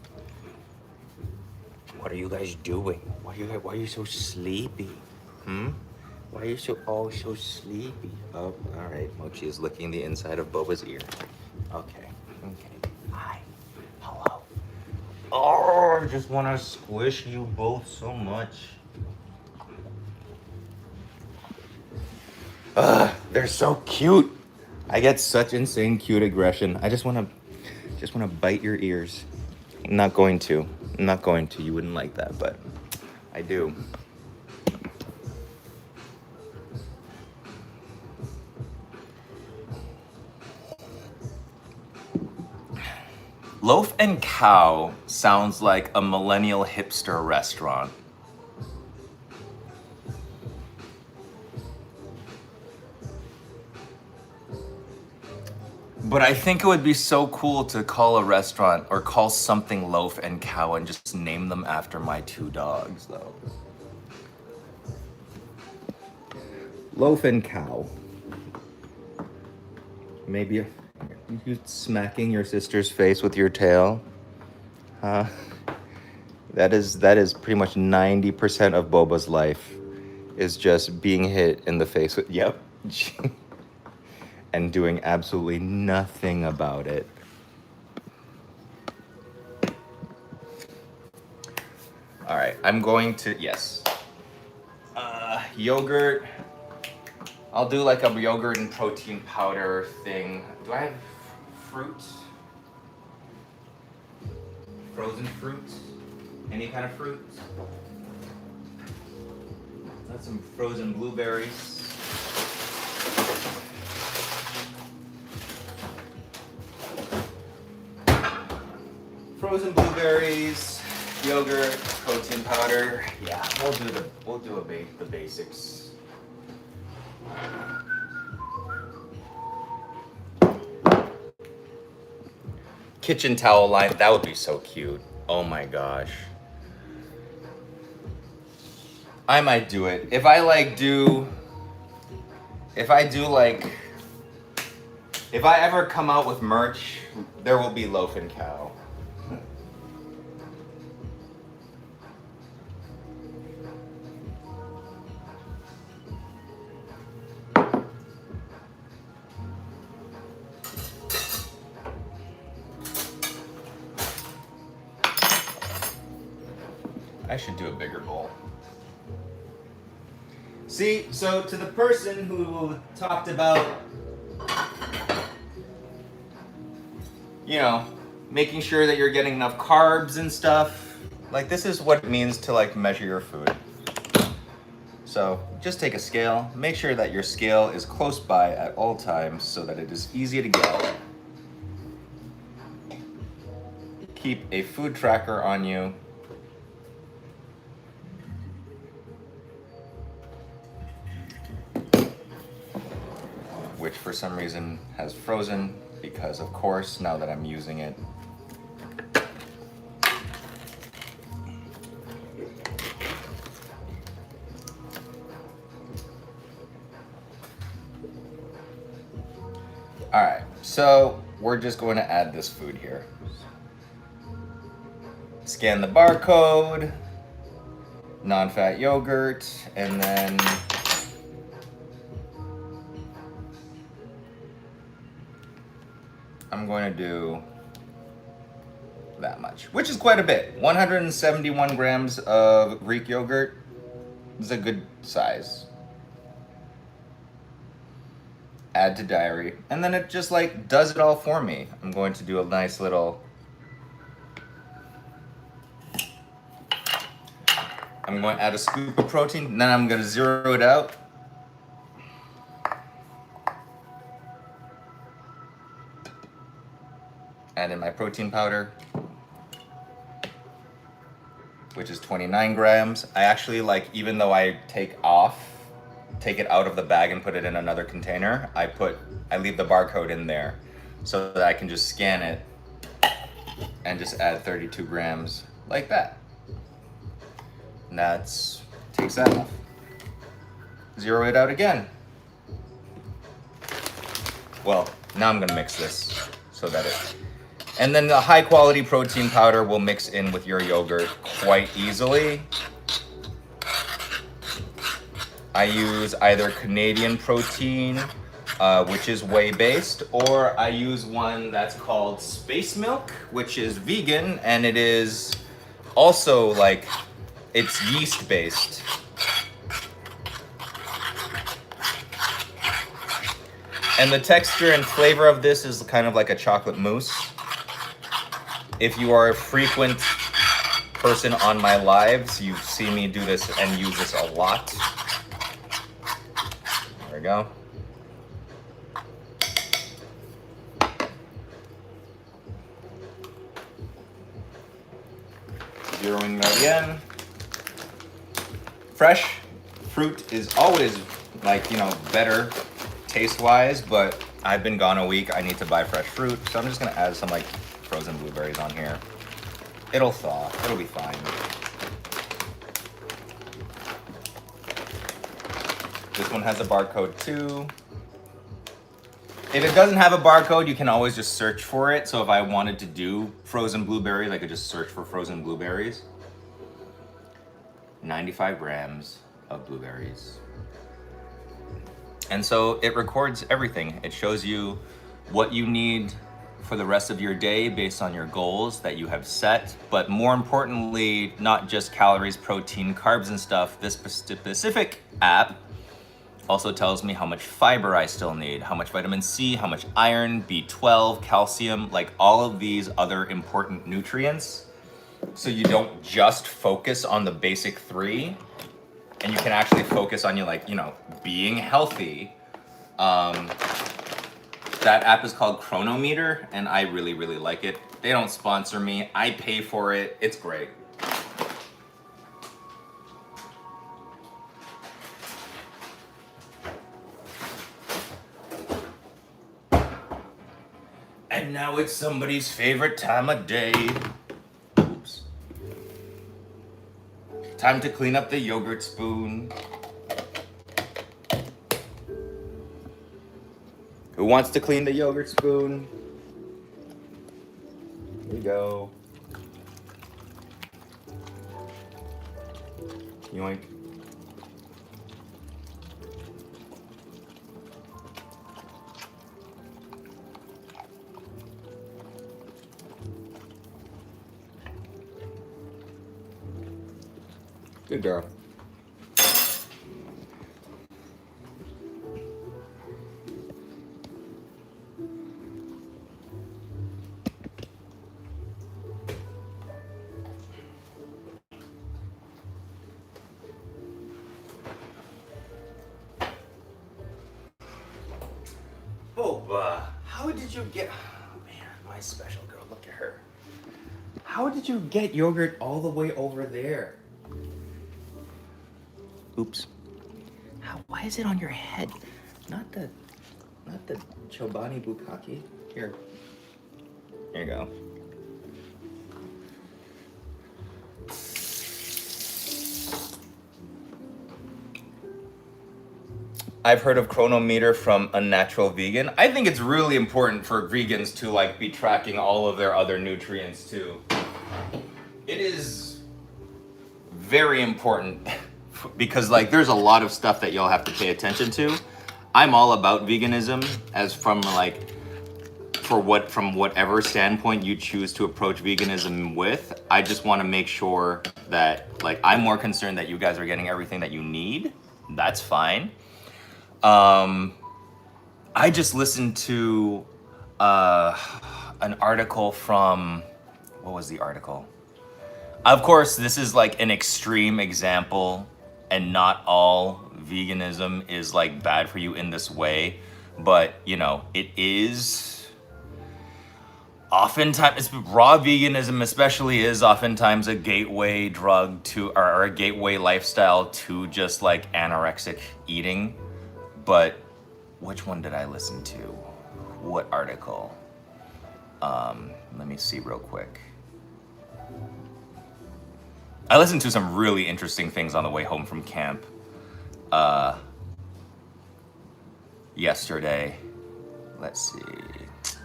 What are you guys doing? Why are you so sleepy? Why are you so sleepy? Oh, all right. Mochi is licking the inside of Boba's ear. Okay. Hi. Hello. Oh, I just want to squish you both so much. They're so cute. I get such insane cute aggression. I just want to bite your ears. I'm not going to. You wouldn't like that, but I do. Loaf and Cow sounds like a millennial hipster restaurant. But I think it would be so cool to call a restaurant or call something Loaf and Cow and just name them after my two dogs, though. Loaf and Cow. Maybe you smacking your sister's face with your tail. That is pretty much 90% of Boba's life is just being hit in the face with, yep. And doing absolutely nothing about it. All right, I'm going to, yes. Yogurt. I'll do like a yogurt and protein powder thing. Do I have fruit? Frozen fruit? Any kind of fruit? Got some frozen blueberries. Frozen blueberries, yogurt, protein powder. Yeah, we'll do the basics. Kitchen towel line, that would be so cute. Oh my gosh. I might do it. If I ever come out with merch, there will be Loaf and Cow. I should do a bigger bowl. See, so to the person who talked about, you know, making sure that you're getting enough carbs and stuff, like this is what it means to like measure your food. So just take a scale, make sure that your scale is close by at all times so that it is easy to get. Keep a food tracker on you. Which for some reason has frozen because of course now that I'm using it. All right, so we're just going to add this food here. Scan the barcode, non-fat yogurt, and then I'm going to do that much, which is quite a bit. 171 grams of Greek yogurt is a good size. Add to diary, and then it just like does it all for me. I'm going to do a nice little, I'm going to add a scoop of protein, and then I'm going to zero it out. Add in my protein powder, which is 29 grams. I actually like, even though I take it out of the bag and put it in another container, I leave the barcode in there so that I can just scan it and just add 32 grams like that. And takes that off. Zero it out again. Well, now I'm gonna mix this so that and then the high quality protein powder will mix in with your yogurt quite easily. I use either Canadian protein, which is whey based, or I use one that's called Space Milk, which is vegan, and it is also like, it's yeast based. And the texture and flavor of this is kind of like a chocolate mousse. If you are a frequent person on my lives, you've seen me do this and use this a lot. There we go. Zeroing that again. Fresh fruit is always like, you know, better taste-wise, but I've been gone a week. I need to buy fresh fruit, so I'm just gonna add some like frozen blueberries on here. It'll thaw. It'll be fine. This one has a barcode too. If it doesn't have a barcode, you can always just search for it. So if I wanted to do frozen blueberries, I could just search for frozen blueberries. 95 grams of blueberries. And so it records everything. It shows you what you need for the rest of your day based on your goals that you have set. But more importantly, not just calories, protein, carbs and stuff. This specific app also tells me how much fiber I still need, how much vitamin C, how much iron, B12, calcium, like all of these other important nutrients. So you don't just focus on the basic three, and you can actually focus on your, like, you know, being healthy. That app is called Chronometer, and I really, really like it. They don't sponsor me. I pay for it. It's great. And now it's somebody's favorite time of day. Oops. Time to clean up the yogurt spoon. Who wants to clean the yogurt spoon? Here we go. Yoink. Good girl. How did you get... Oh man, my special girl, look at her. How did you get yogurt all the way over there? Oops. Why is it on your head? Not the Chobani Bukkake. Here. Here you go. I've heard of Chronometer from Unnatural Vegan. I think it's really important for vegans to like be tracking all of their other nutrients too. It is very important because like there's a lot of stuff that y'all have to pay attention to. I'm all about veganism as from like from whatever standpoint you choose to approach veganism with. I just want to make sure that like I'm more concerned that you guys are getting everything that you need. That's fine. I just listened to an article from, what was the article? Of course, this is like an extreme example, and not all veganism is like bad for you in this way, but you know, it is oftentimes, raw veganism especially is oftentimes a gateway drug to, or a gateway lifestyle to just like anorexic eating. But which one did I listen to? What article? Let me see real quick. I listened to some really interesting things on the way home from camp yesterday. Let's see.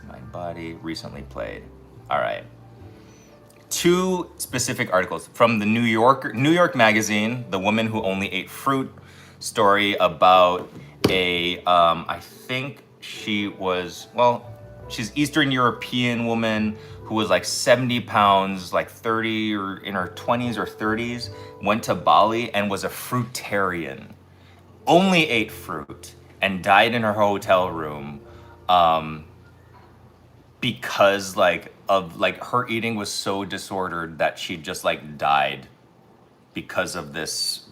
Mind Body recently played. All right. 2 specific articles from the New York Magazine, The Woman Who Only Ate Fruit, story about a, I think she's Eastern European woman who was like 70 pounds, like 30 or in her 20s or 30s, went to Bali and was a fruitarian, only ate fruit, and died in her hotel room because her eating was so disordered that she just like died because of this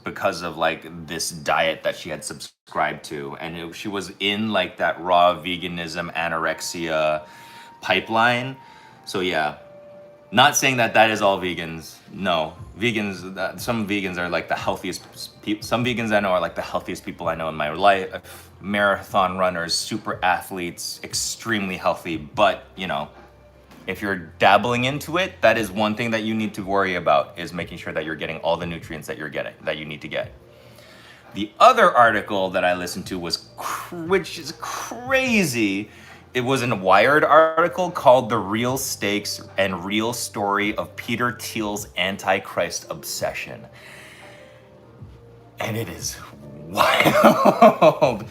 diet that she had subscribed to, and she was in like that raw veganism anorexia pipeline. So yeah, not saying that is all vegans. No, some vegans are like the healthiest some vegans I know are like the healthiest people I know in my life. Marathon runners, super athletes, extremely healthy. But if you're dabbling into it, that is one thing that you need to worry about, is making sure that you're getting all the nutrients that you need to get. The other article that I listened to which is crazy. It was a Wired article called "The Real Stakes and Real Story of Peter Thiel's Antichrist Obsession." And it is wild.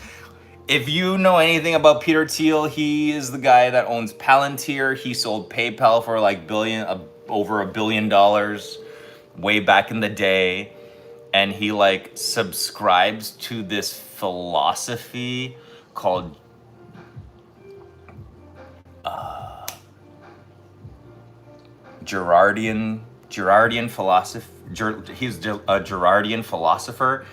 If you know anything about Peter Thiel, he is the guy that owns Palantir. He sold PayPal for like over $1 billion way back in the day. And he like subscribes to this philosophy called Girardian philosophy. He's a Girardian philosopher,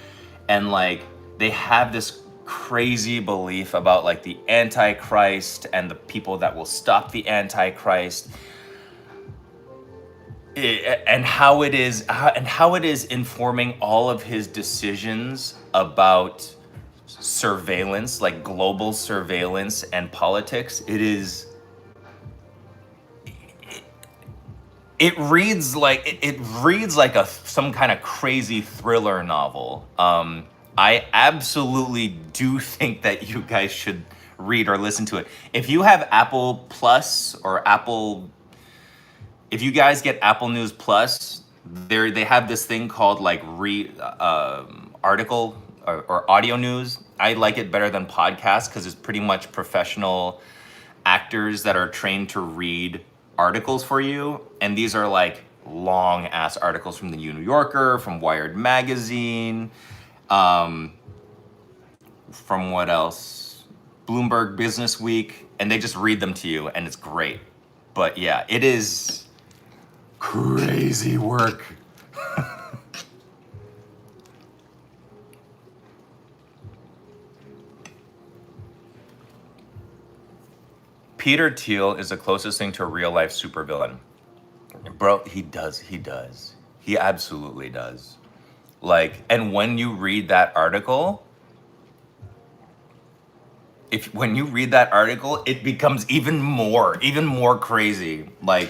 and like they have this crazy belief about like the Antichrist and the people that will stop the Antichrist, and how it is informing all of his decisions about surveillance, like global surveillance and politics. It reads like some kind of crazy thriller novel. I absolutely do think that you guys should read or listen to it. If you have Apple Plus or if you guys get Apple News Plus, they have this thing called like article or audio news. I like it better than podcasts because it's pretty much professional actors that are trained to read articles for you, and these are like long ass articles from the New Yorker, from Wired magazine, from what else, Bloomberg Business Week, and they just read them to you, and it's great. But yeah, it is crazy work. Peter Thiel is the closest thing to a real life supervillain. Bro, he does. He absolutely does. Like, and when you read that article, it becomes even more crazy. Like,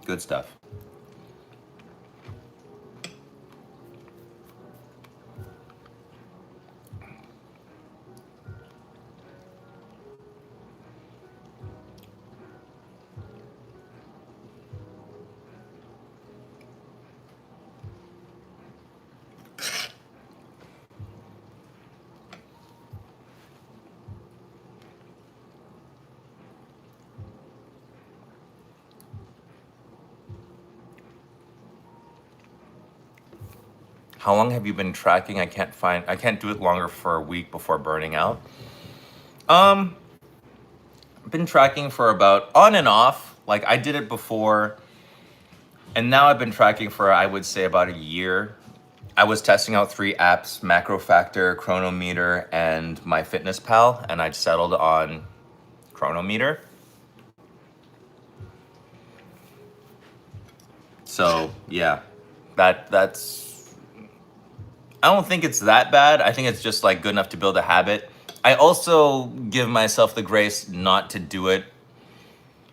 good stuff. How long have you been tracking? I can't do it longer for a week before burning out. I've been tracking for about on and off. Like I did it before, and now I've been tracking for, I would say, about a year. I was testing out 3 apps: Macro Factor, Chronometer, and MyFitnessPal, and I settled on Chronometer. So yeah, that's. I don't think it's that bad. I think it's just like good enough to build a habit. I also give myself the grace not to do it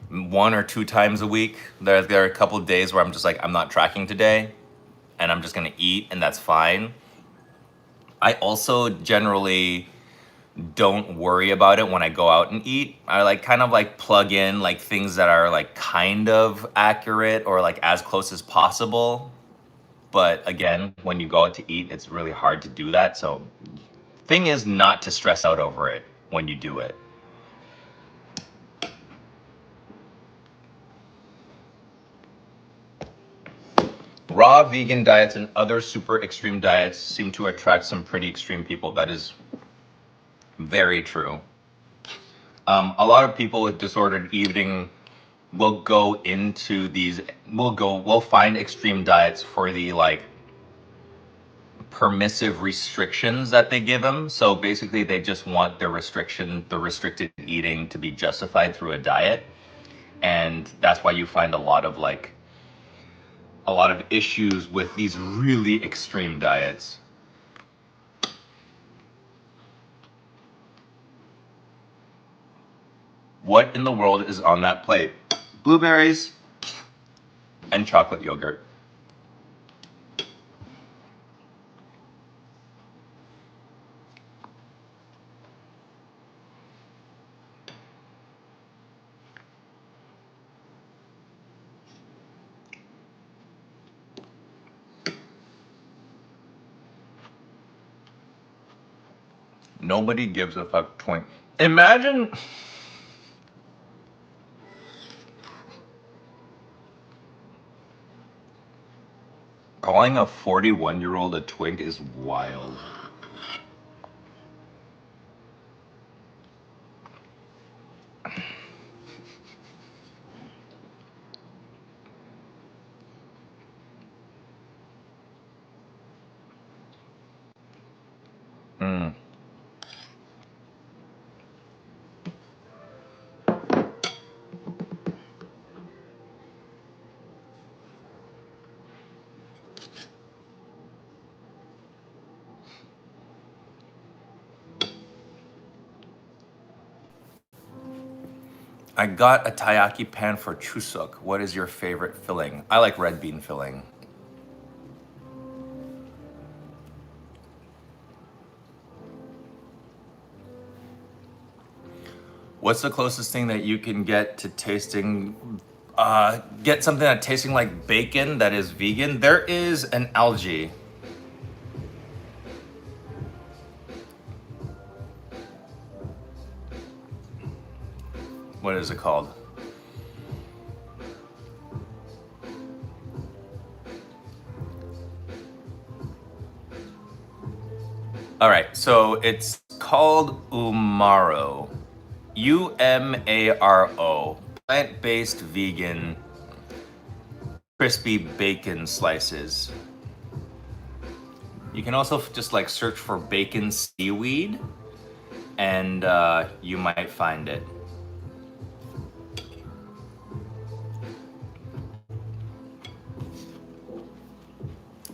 1 or 2 times a week. There are a couple of days where I'm just like, I'm not tracking today, and I'm just gonna eat, and that's fine. I also generally don't worry about it when I go out and eat. I like kind of like plug in like things that are like kind of accurate or like as close as possible. But again, when you go out to eat, it's really hard to do that. So thing is not to stress out over it when you do it. Raw vegan diets and other super extreme diets seem to attract some pretty extreme people. That is very true. A lot of people with disordered eating will go into these, will find extreme diets for the like permissive restrictions that they give them. So basically, they just want the restricted eating to be justified through a diet. And that's why you find a lot of issues with these really extreme diets. What in the world is on that plate? Blueberries and chocolate yogurt. Nobody gives a fuck twink. Imagine calling a 41-year-old a twink is wild. Mm. I got a taiyaki pan for chusuk. What is your favorite filling? I like red bean filling. What's the closest thing that you can get to tasting? Get something that tasting like bacon that is vegan. There is an algae. What is it called? All right, so it's called Umaro. Umaro. Plant-based vegan crispy bacon slices. You can also just like search for bacon seaweed and you might find it.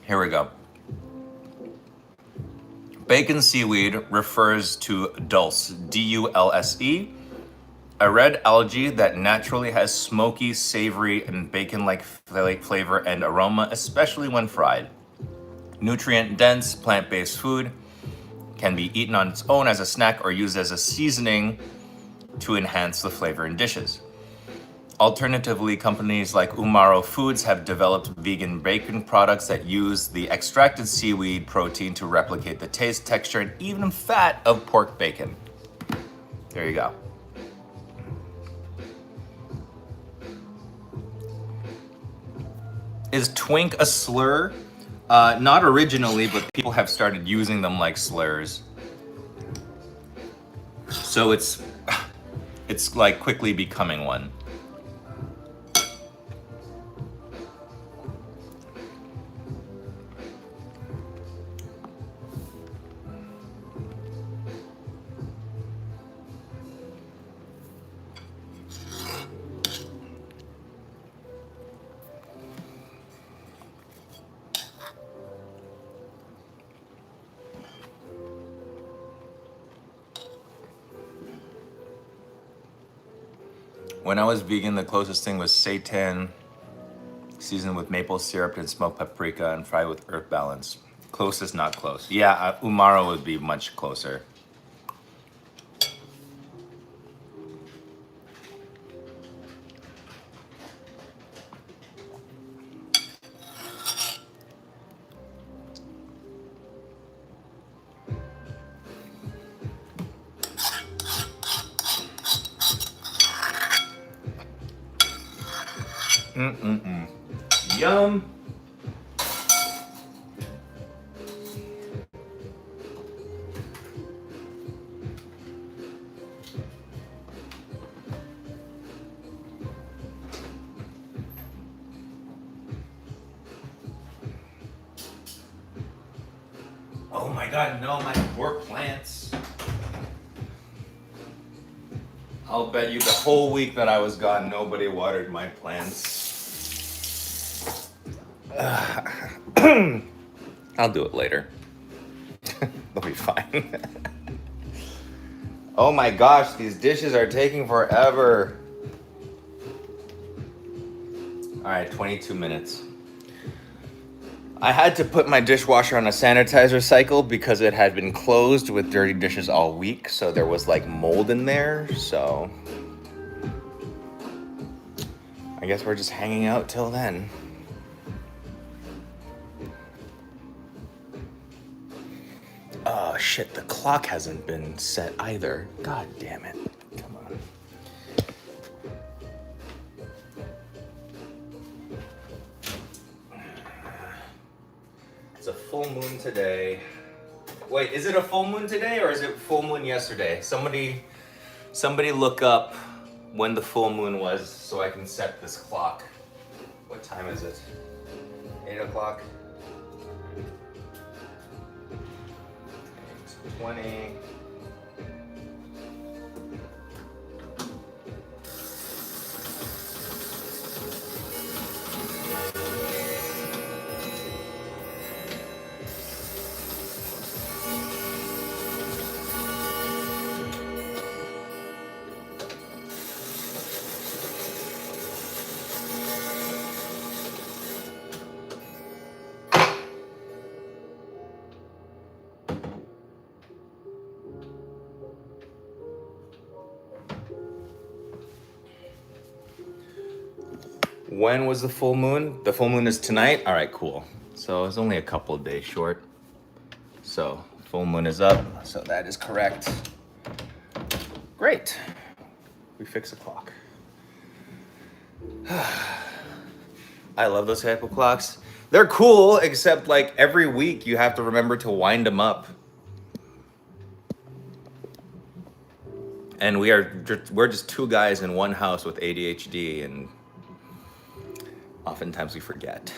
Here we go. Bacon seaweed refers to dulse, D-U-L-S-E, a red algae that naturally has smoky, savory, and bacon-like flavor and aroma, especially when fried. Nutrient-dense, plant-based food, can be eaten on its own as a snack or used as a seasoning to enhance the flavor in dishes. Alternatively, companies like Umaro Foods have developed vegan bacon products that use the extracted seaweed protein to replicate the taste, texture, and even fat of pork bacon. There you go. Is twink a slur? Not originally, but people have started using them like slurs. So it's like quickly becoming one. When I was vegan, the closest thing was seitan, seasoned with maple syrup and smoked paprika and fried with earth balance. Closest, not close. Yeah, umara would be much closer. Yum. Oh my god, no, my poor plants. I'll bet you the whole week that I was gone, nobody watered my plants. I'll do it later. They'll be fine. Oh my gosh, these dishes are taking forever. All right, 22 minutes. I had to put my dishwasher on a sanitizer cycle because it had been closed with dirty dishes all week, so there was like mold in there, so I guess we're just hanging out till then. Oh shit, the clock hasn't been set either. God damn it. Come on. It's a full moon today. Wait, is it a full moon today or is it full moon yesterday? Somebody look up when the full moon was so I can set this clock. What time is it? 8 o'clock? 8:20. When was the full moon? The full moon is tonight? All right, cool. So it's only a couple of days short. So full moon is up, so that is correct. Great. We fix the clock. I love those type of clocks. They're cool, except like every week you have to remember to wind them up. And we're just two guys in one house with ADHD, and oftentimes we forget.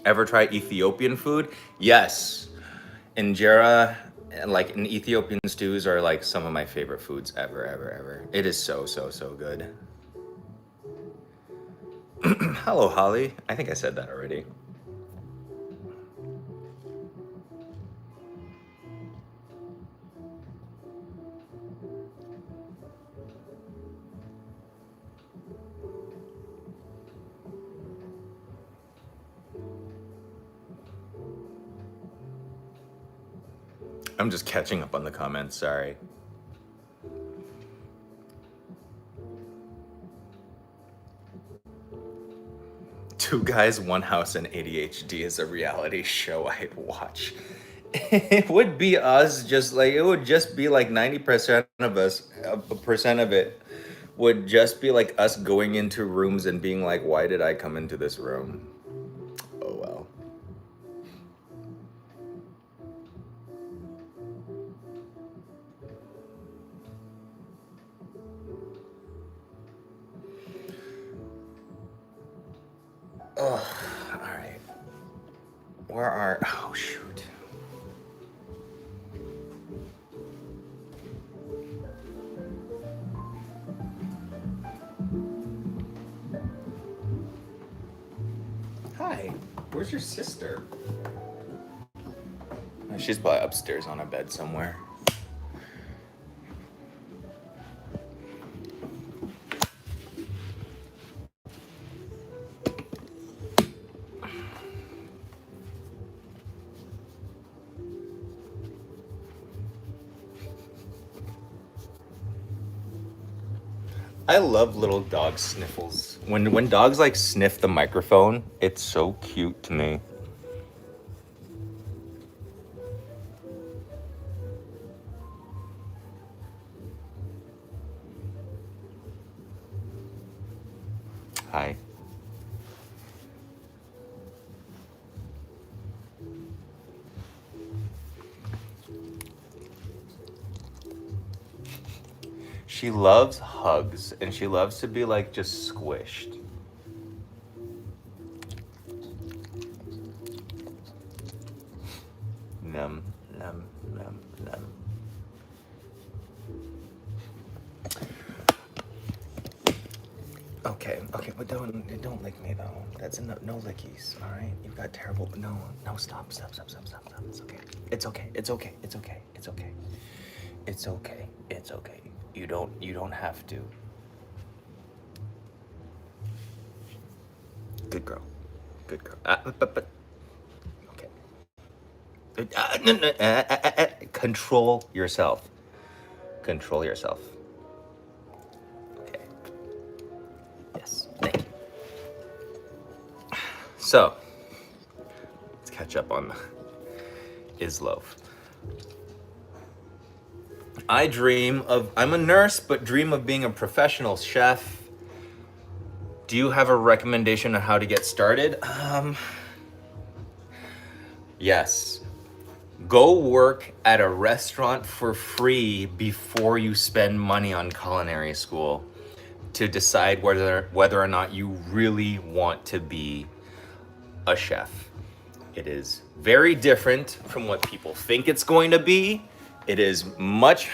Ever try Ethiopian food? Yes. Injera, like in Ethiopian stews, are like some of my favorite foods ever. It is so good. Hello, Holly. I think I said that already. I'm just catching up on the comments, sorry. Two Guys, One House, and ADHD is a reality show I'd watch. It would be us, just like, it would just be like 90% of us, a percent of it would just be like us going into rooms and being like, why did I come into this room? Oh well. Oh, all right. Where are, oh shoot. Hi. Where's your sister? She's probably upstairs on a bed somewhere. I love little dog sniffles. When dogs like sniff the microphone, it's so cute to me. Hi. She loves hugs and she loves to be like just squished. Num, num, num, num. Okay, but don't lick me though. That's no lickies, all right? You've got terrible. No, stop. It's okay. It's okay. It's okay. It's okay. It's okay. It's okay. It's okay. You don't have to. Good girl. Good girl. But okay. Control yourself. Control yourself. Okay. Yes. Thank you. So, let's catch up on Isloaf. I'm a nurse, but dream of being a professional chef. Do you have a recommendation on how to get started? Yes. Go work at a restaurant for free before you spend money on culinary school to decide whether or not you really want to be a chef. It is very different from what people think it's going to be. It is much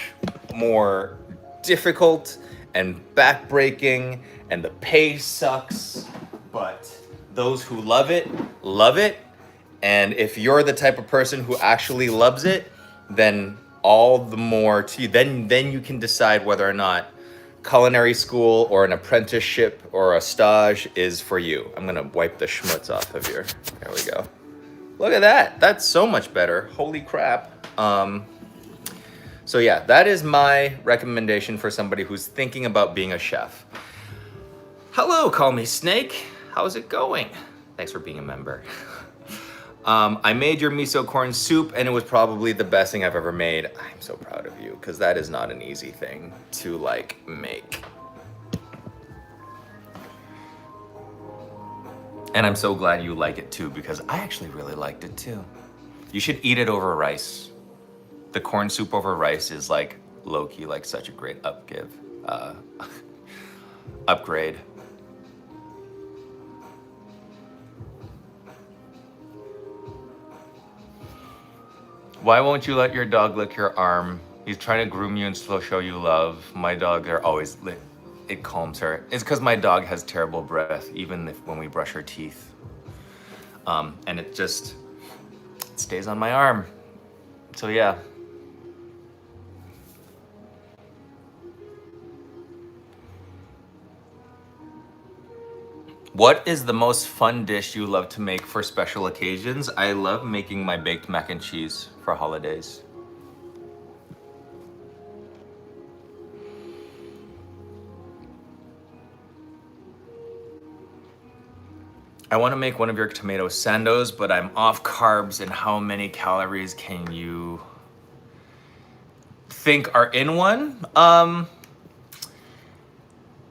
more difficult and backbreaking, and the pay sucks, but those who love it, love it. And if you're the type of person who actually loves it, then all the more to you. Then you can decide whether or not culinary school or an apprenticeship or a stage is for you. I'm gonna wipe the schmutz off of here. There we go. Look at that. That's so much better. Holy crap. So yeah, that is my recommendation for somebody who's thinking about being a chef. Hello, call me Snake. How's it going? Thanks for being a member. I made your miso corn soup and it was probably the best thing I've ever made. I'm so proud of you because that is not an easy thing to like make. And I'm so glad you like it too because I actually really liked it too. You should eat it over rice. The corn soup over rice is like low-key, like such a great upgrade. Why won't you let your dog lick your arm? He's trying to groom you and still show you love. My dog, they're always lick. It calms her. It's because my dog has terrible breath, even when we brush her teeth. And it stays on my arm. So yeah. What is the most fun dish you love to make for special occasions? I love making my baked mac and cheese for holidays. I want to make one of your tomato sandos, but I'm off carbs, and how many calories can you think are in one?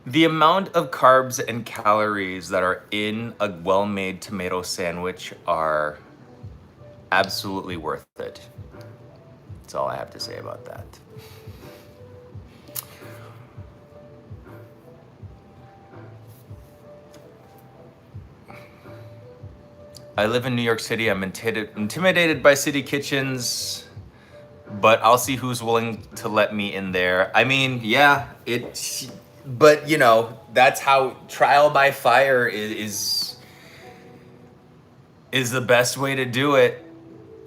The amount of carbs and calories that are in a well-made tomato sandwich are absolutely worth it. That's all I have to say about that. I live in New York City. I'm intimidated by city kitchens, but I'll see who's willing to let me in there. I mean, yeah, but you know, that's how trial by fire is is the best way to do it.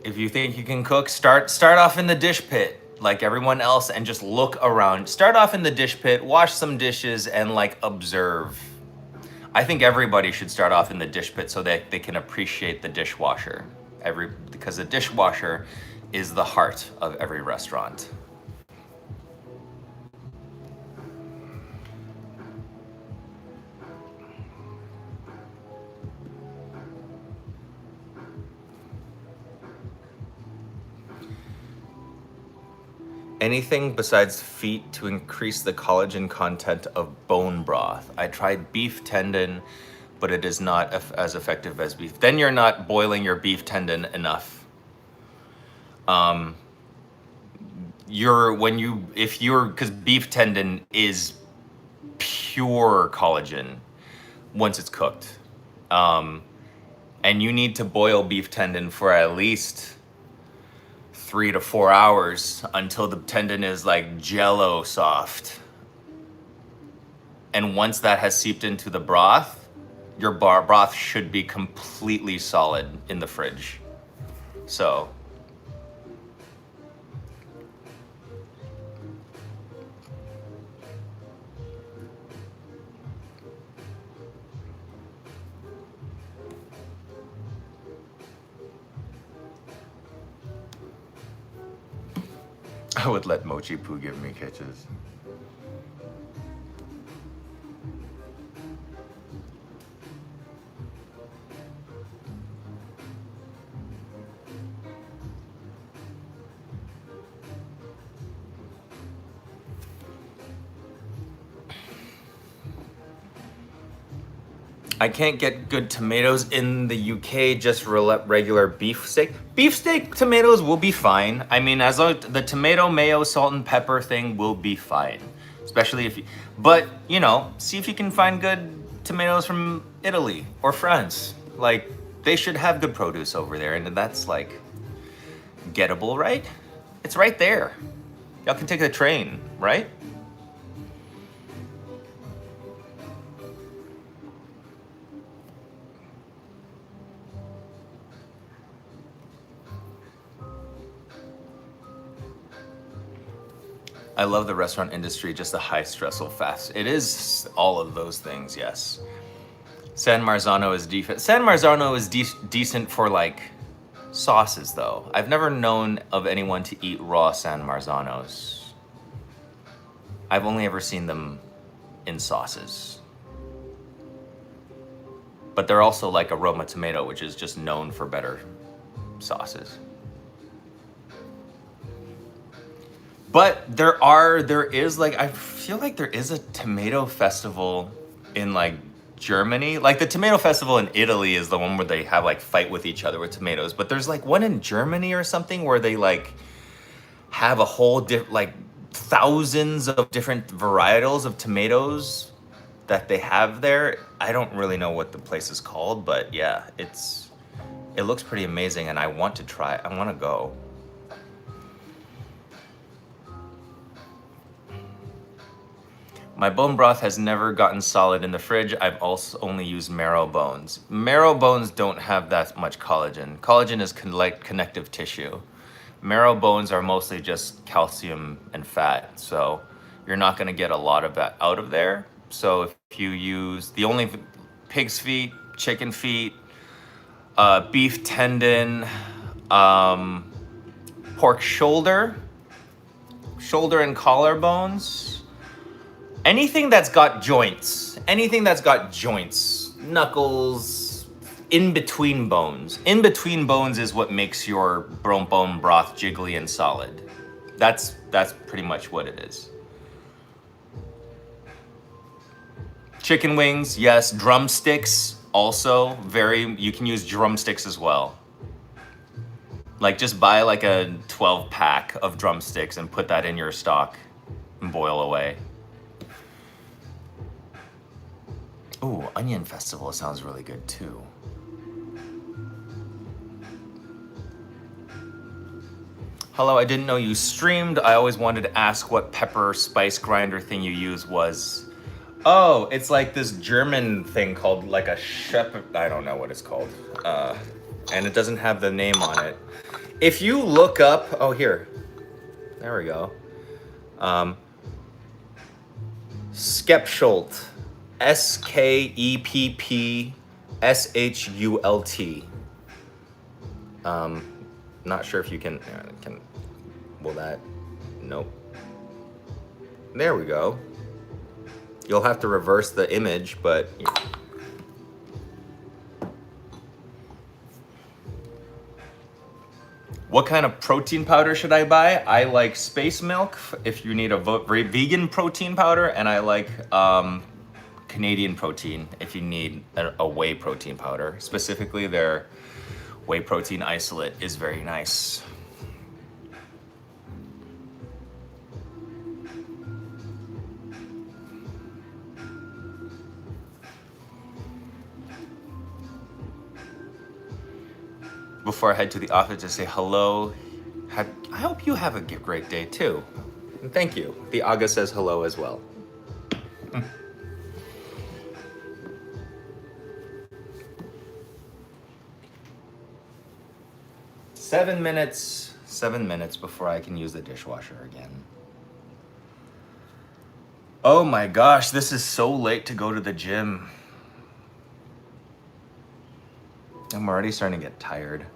If you think you can cook, start off in the dish pit like everyone else and just look around. Start off in the dish pit, wash some dishes and like observe. I think everybody should start off in the dish pit so that they can appreciate the dishwasher. Because the dishwasher is the heart of every restaurant. Anything besides feet to increase the collagen content of bone broth. I tried beef tendon, but it is not as effective as beef. Then you're not boiling your beef tendon enough. Because beef tendon is pure collagen once it's cooked. And you need to boil beef tendon for at least 3 to 4 hours until the tendon is like jello soft. And once that has seeped into the broth, your broth should be completely solid in the fridge. So I would let Mochi Poo give me catches. I can't get good tomatoes in the UK, just regular beef steak. Beef steak tomatoes will be fine. I mean, as long as the tomato, mayo, salt and pepper thing will be fine. Especially if you, but you know, see if you can find good tomatoes from Italy or France. Like, they should have good produce over there, and that's like gettable, right? It's right there. Y'all can take the train, right? I love the restaurant industry, just the high stressful fast. It is all of those things, yes. San Marzano is decent for like sauces though. I've never known of anyone to eat raw San Marzanos. I've only ever seen them in sauces. But they're also like Aroma Tomato, which is just known for better sauces. But there is like, I feel like there is a tomato festival in like Germany. Like the tomato festival in Italy is the one where they have like fight with each other with tomatoes. But there's like one in Germany or something where they like have a whole like thousands of different varietals of tomatoes that they have there. I don't really know what the place is called, but yeah, it looks pretty amazing and I want to try it. I want to go. My bone broth has never gotten solid in the fridge. I've also only used marrow bones. Marrow bones don't have that much collagen. Collagen is connective tissue. Marrow bones are mostly just calcium and fat, so you're not gonna get a lot of that out of there. So if you use the only pig's feet, chicken feet, beef tendon, pork shoulder and collarbones, anything that's got joints, knuckles, in between bones. In between bones is what makes your bone broth jiggly and solid. That's pretty much what it is. Chicken wings, yes. Drumsticks, also you can use drumsticks as well. Like just buy like a 12 pack of drumsticks and put that in your stock and boil away. Ooh, Onion Festival sounds really good too. Hello, I didn't know you streamed. I always wanted to ask what pepper spice grinder thing you use was. Oh, it's like this German thing called like a shepherd. I don't know what it's called. and it doesn't have the name on it. If you look up, oh here, there we go. Skepshult, SKEPPSHULT. Not sure if you can, will that, nope. There we go. You'll have to reverse the image, but. What kind of protein powder should I buy? I like Space Milk if you need a vegan protein powder, and I like Canadian Protein if you need a whey protein powder. Specifically, their whey protein isolate is very nice. Before I head to the office to say hello, I hope you have a great day too. And thank you. The Aga says hello as well. 7 minutes before I can use the dishwasher again. Oh my gosh, this is so late to go to the gym. I'm already starting to get tired.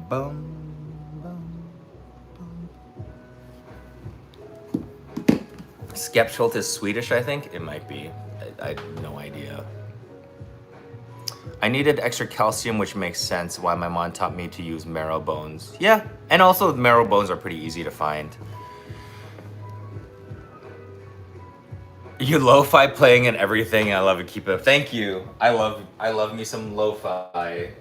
Boom, boom, boom. Skepshult is Swedish, I think. It might be. I have no idea. I needed extra calcium, which makes sense why my mom taught me to use marrow bones. Yeah, and also marrow bones are pretty easy to find. You lo-fi playing and everything. I love it. Keep it up. Thank you. I love me some lo-fi.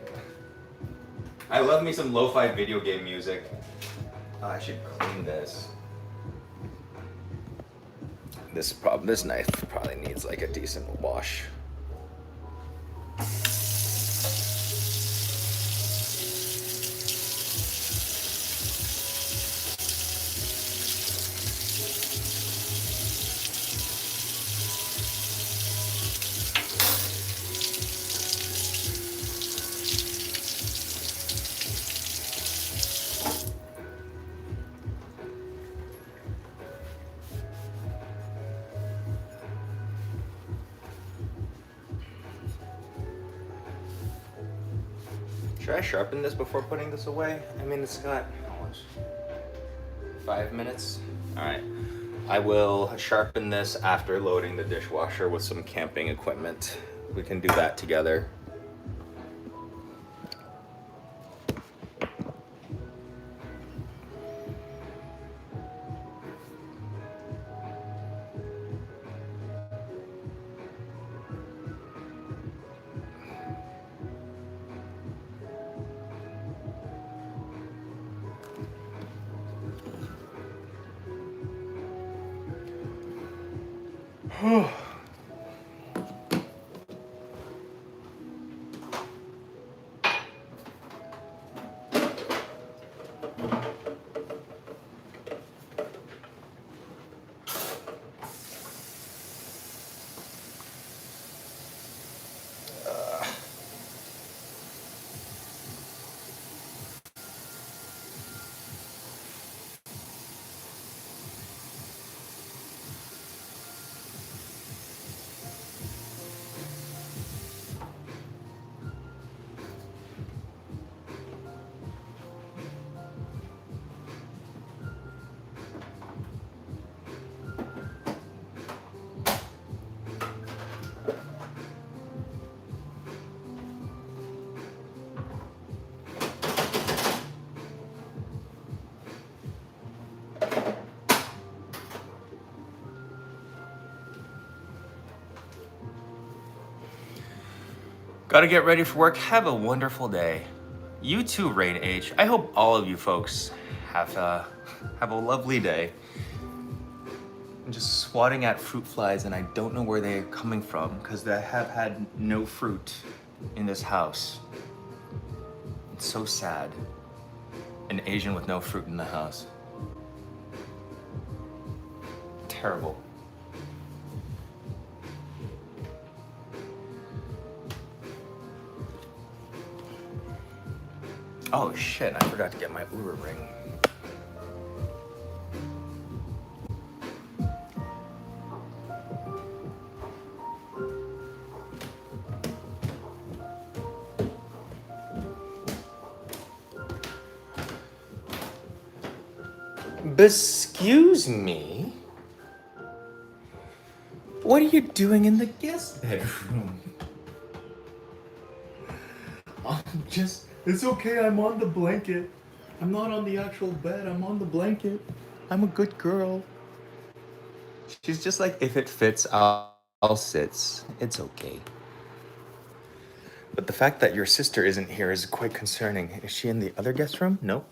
I love me some lo-fi video game music. Oh, I should clean this. This knife probably needs like a decent wash. Should I sharpen this before putting this away? I mean, it's got how much? 5 minutes? All right. I will sharpen this after loading the dishwasher with some camping equipment. We can do that together. Gotta get ready for work. Have a wonderful day. You too, Rain H. I hope all of you folks have a lovely day. I'm just swatting at fruit flies and I don't know where they're coming from because I have had no fruit in this house. It's so sad. An Asian with no fruit in the house. Terrible. Oh shit, I forgot to get my Oura ring. Excuse me? What are you doing in the guest bedroom? It's okay, I'm on the blanket. I'm not on the actual bed, I'm on the blanket. I'm a good girl. She's just like, if it fits, I'll sit. It's okay. But the fact that your sister isn't here is quite concerning. Is she in the other guest room? No.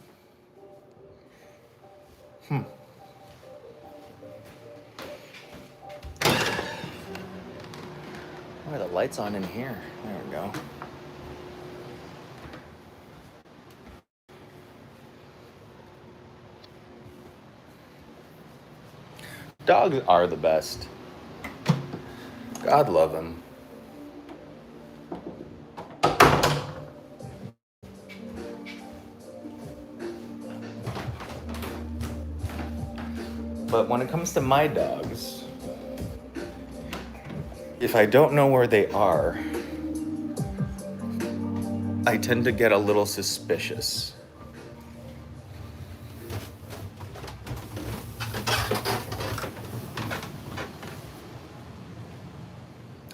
Why are the lights on in here? There we go. Dogs are the best. God love them. But when it comes to my dogs, if I don't know where they are, I tend to get a little suspicious.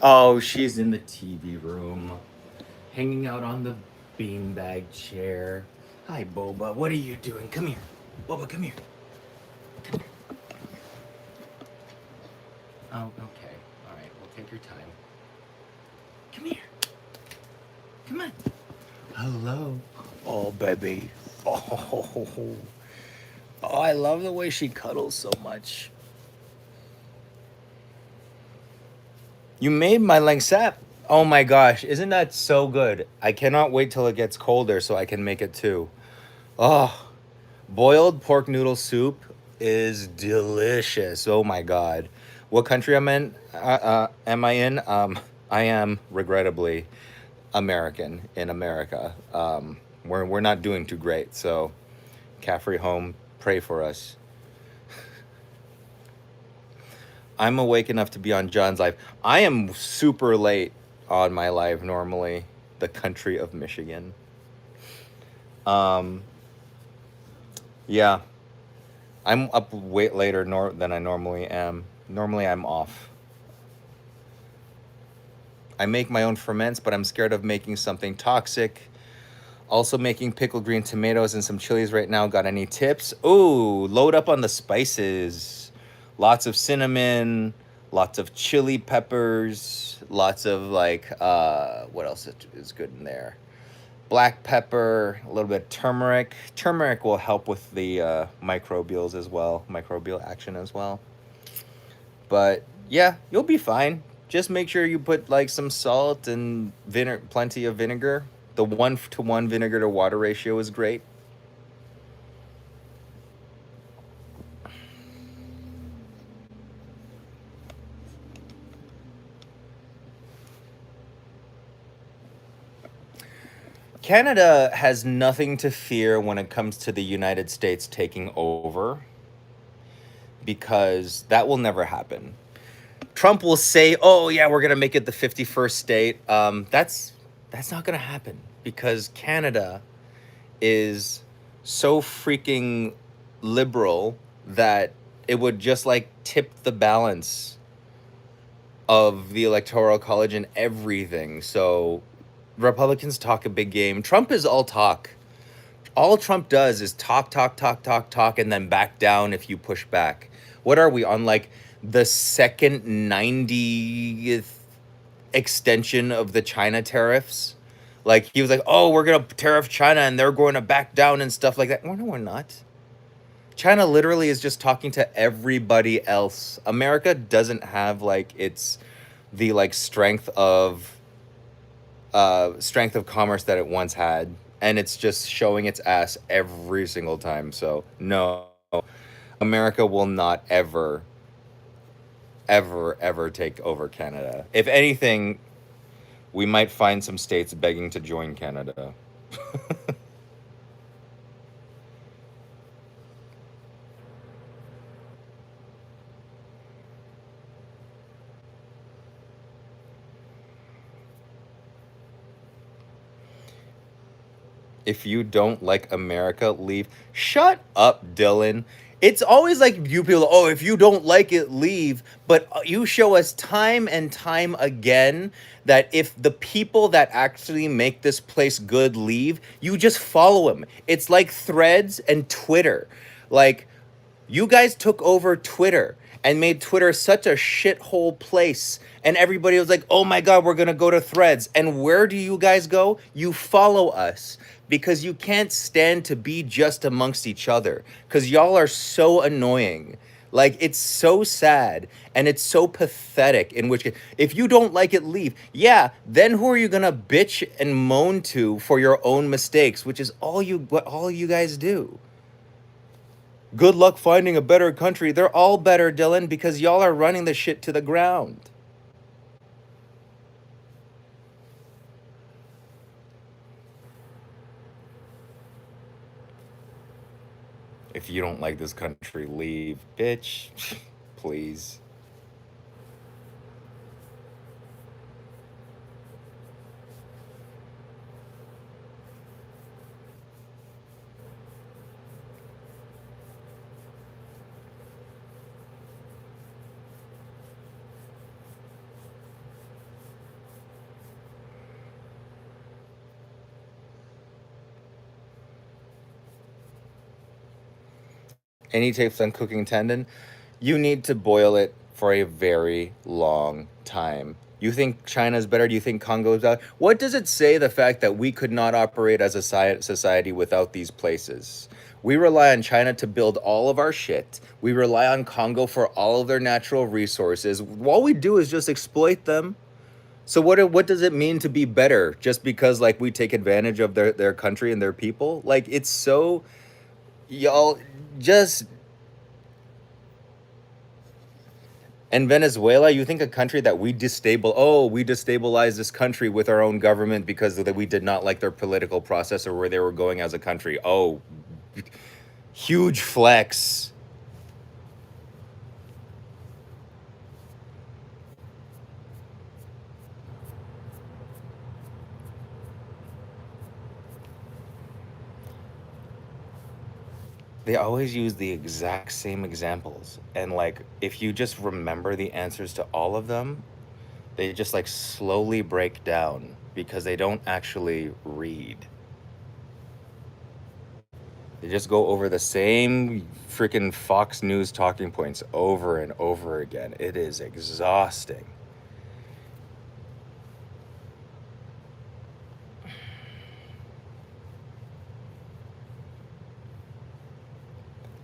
Oh, she's in the TV room, hanging out on the beanbag chair. Hi, Boba. What are you doing? Come here. Boba, come here. Come here. Oh, okay. All right. We'll take your time. Come here. Come on. Hello. Oh, baby. Oh, I love the way she cuddles so much. You made my langsap. Oh my gosh, isn't that so good? I cannot wait till it gets colder so I can make it too. Oh, boiled pork noodle soup is delicious. Oh my god. What country am I in? I am regrettably American in America. We're not doing too great. So, Caffrey home, pray for us. I'm awake enough to be on John's live. I am super late on my live normally. The country of Michigan. Yeah. I'm up way later than I normally am. Normally I'm off. I make my own ferments, but I'm scared of making something toxic. Also making pickled green tomatoes and some chilies right now. Got any tips? Ooh, load up on the spices. Lots of cinnamon, lots of chili peppers, lots of like, what else is good in there? Black pepper, a little bit of turmeric. Turmeric will help with the microbial action as well. But yeah, you'll be fine. Just make sure you put like some salt and plenty of vinegar. The 1-to-1 vinegar to water ratio is great. Canada has nothing to fear when it comes to the United States taking over, because that will never happen. Trump will say, "Oh yeah, we're gonna make it the 51st state." That's not gonna happen, because Canada is so freaking liberal that it would just like tip the balance of the electoral college and everything. So Republicans talk a big game. Trump is all talk. All Trump does is talk, and then back down if you push back. What are we on, like the second 90th extension of the China tariffs? Like he was like, "Oh, we're gonna tariff China and they're going to back down and stuff like that." Well, no, we're not. China literally is just talking to everybody else. America doesn't have like the like strength of commerce that it once had, and it's just showing its ass every single time. So no, America will not ever take over Canada. If anything, we might find some states begging to join Canada. If you don't like America, leave. Shut up, Dylan. It's always like you people, oh, if you don't like it, leave. But you show us time and time again that if the people that actually make this place good leave, you just follow them. It's like Threads and Twitter. Like, you guys took over Twitter and made Twitter such a shithole place. And everybody was like, oh my God, we're going to go to Threads. And where do you guys go? You follow us because you can't stand to be just amongst each other because y'all are so annoying. Like, it's so sad and it's so pathetic. In which, if you don't like it, leave. Yeah, then who are you gonna bitch and moan to for your own mistakes, which is what all you guys do. Good luck finding a better country. They're all better, Dylan, because y'all are running the shit to the ground. If you don't like this country, leave. Bitch, please. Any tips on cooking tendon? You need to boil it for a very long time. You think China's better? Do you think Congo's better? What does it say, the fact that we could not operate as a society without these places? We rely on China to build all of our shit. We rely on Congo for all of their natural resources. All we do is just exploit them. So what does it mean to be better just because like we take advantage of their country and their people? Like, it's so, y'all just. And Venezuela, you think a country that we destabilized this country with our own government because that we did not like their political process or where they were going as a country. Oh, huge flex. They always use the exact same examples. And like, if you just remember the answers to all of them, they just like slowly break down because they don't actually read. They just go over the same freaking Fox News talking points over and over again. It is exhausting.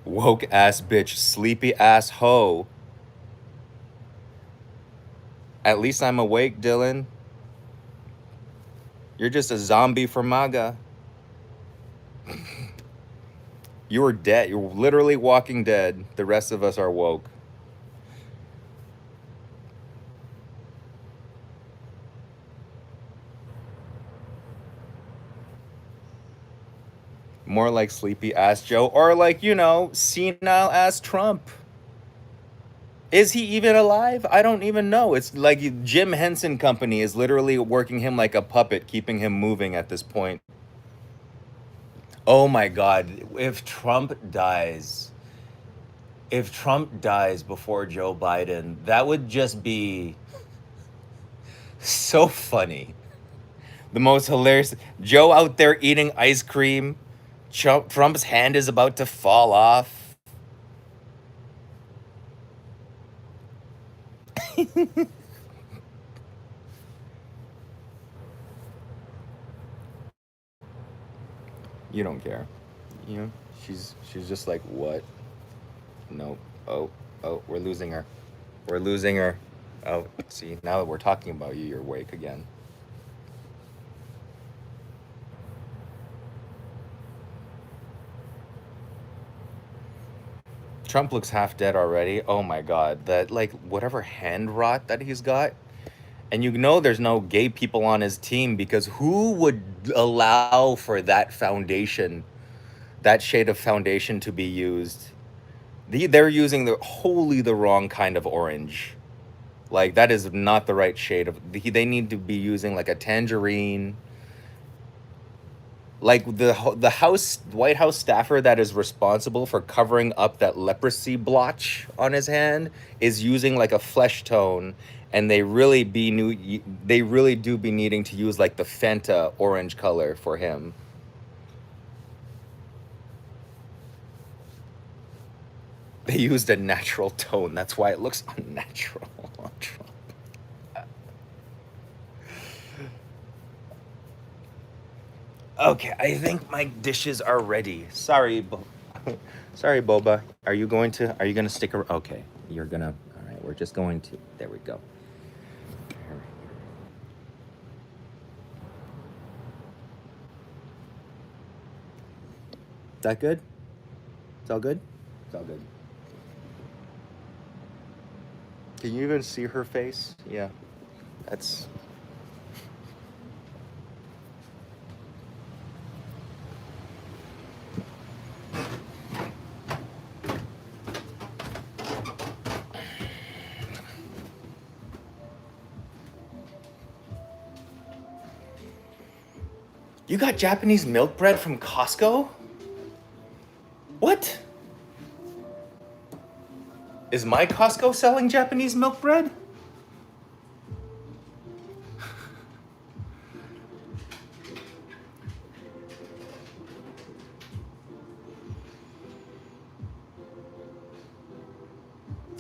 Woke ass bitch, sleepy ass hoe. At least I'm awake, Dylan. You're just a zombie for MAGA. You were dead. You're literally walking dead. The rest of us are woke. More like sleepy ass Joe, or like, senile ass Trump. Is he even alive? I don't even know. It's like Jim Henson Company is literally working him like a puppet, keeping him moving at this point. Oh my God. If Trump dies before Joe Biden, that would just be so funny. The most hilarious. Joe out there eating ice cream. Trump's hand is about to fall off. You don't care. You know, she's just like, what? Nope. Oh, we're losing her. We're losing her. Oh, see, now that we're talking about you, you're awake again. Trump looks half dead already. Oh my God. That, like, whatever hand rot that he's got. And there's no gay people on his team because who would allow for that foundation, that shade of foundation to be used? They're using the wrong kind of orange. Like, that is not the right shade of. They need to be using like a tangerine. Like the White House staffer that is responsible for covering up that leprosy blotch on his hand is using like a flesh tone, and they really do be needing to use like the Fanta orange color for him. They used a natural tone. That's why it looks unnatural on Trump. Okay, I think my dishes are ready. Sorry, sorry, Boba. Are you going to stick around? Okay, you're gonna. All right, we're just going to. There we go. Is that good? It's all good? It's all good. Can you even see her face? Yeah. That's. You got Japanese milk bread from Costco? What? Is my Costco selling Japanese milk bread?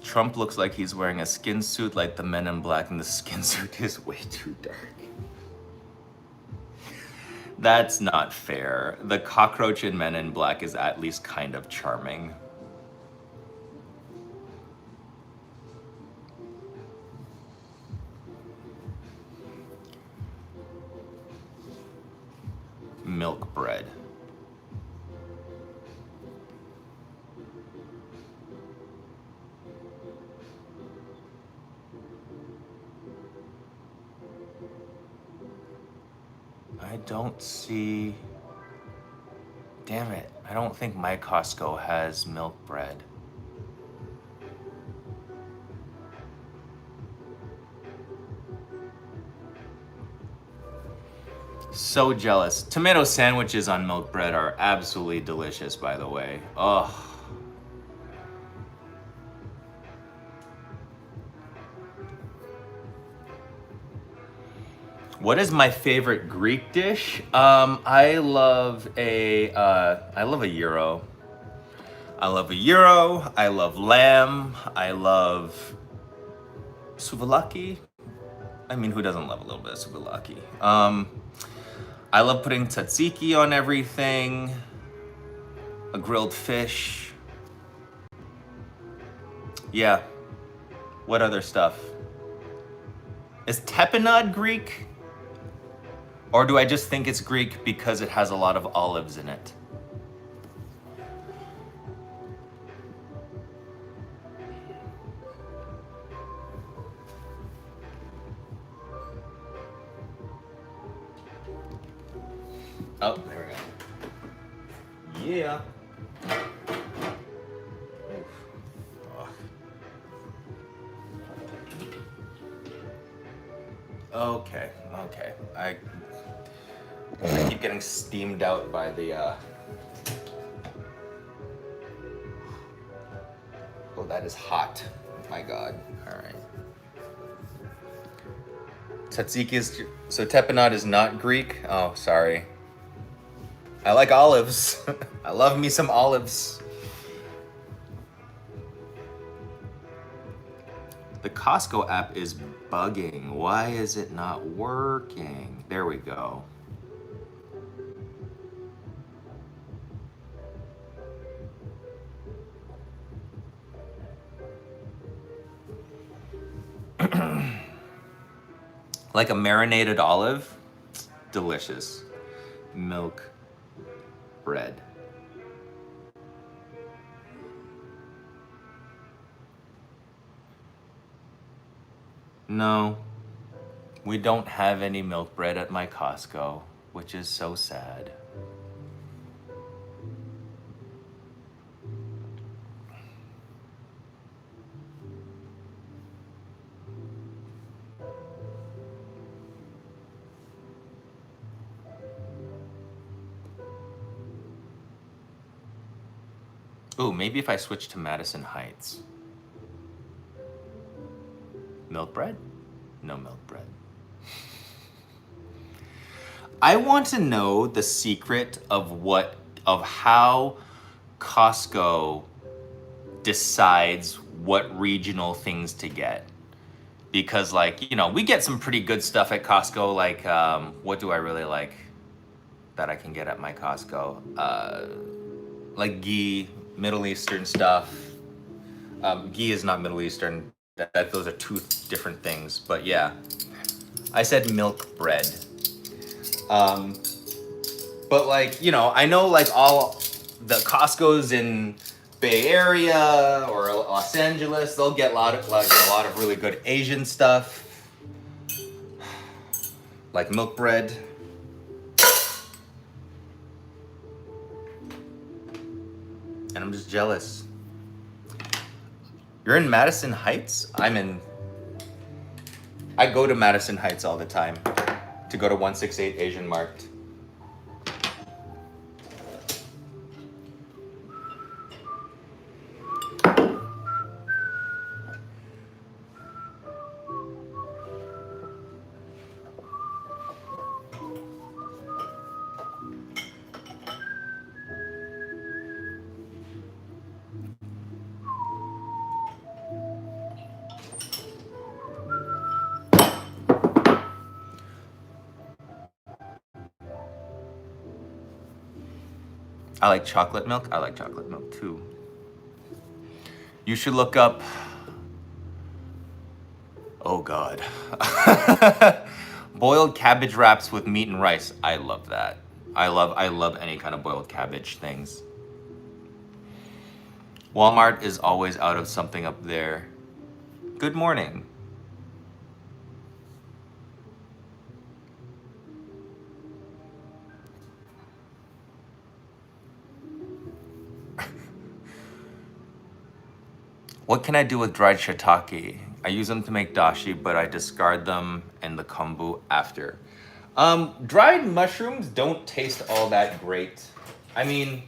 Trump looks like he's wearing a skin suit like the Men in Black, and the skin suit is way too dark. That's not fair. The cockroach in Men in Black is at least kind of charming. Milk bread. I don't see. Damn it. I don't think my Costco has milk bread. So jealous. Tomato sandwiches on milk bread are absolutely delicious, by the way. Ugh. What is my favorite Greek dish? I love a gyro. I love a gyro. I love lamb. I love souvlaki. I mean, who doesn't love a little bit of souvlaki? I love putting tzatziki on everything. A grilled fish. Yeah. What other stuff? Is tapenade Greek? Or do I just think it's Greek because it has a lot of olives in it? Oh, there we go. Yeah. Okay, okay. I keep getting steamed out by the Oh, that is hot. My God. All right. Tzatziki is so tapenade is not Greek. Oh, sorry. I like olives. I love me some olives. The Costco app is bugging. Why is it not working? There we go. Like a marinated olive, delicious. Milk bread. No, we don't have any milk bread at my Costco, which is so sad. Ooh, maybe if I switch to Madison Heights. Milk bread? No milk bread. I want to know the secret of how Costco decides what regional things to get. Because, like, you know, we get some pretty good stuff at Costco. Like, what do I really like that I can get at my Costco? Like ghee, Middle Eastern stuff. Ghee is not Middle Eastern. Those are two different things. But yeah, I said milk bread. But like, you know, I know like all the Costco's in Bay Area or Los Angeles, they'll get a lot of really good Asian stuff, like milk bread. And I'm just jealous. You're in Madison Heights? I go to Madison Heights all the time to go to 168 Asian Mart. I like chocolate milk. I like chocolate milk too. You should look up. Oh God. Boiled cabbage wraps with meat and rice. I love that. I love any kind of boiled cabbage things. Walmart is always out of something up there. Good morning. What can I do with dried shiitake? I use them to make dashi, but I discard them in the kombu after. Dried mushrooms don't taste all that great. I mean,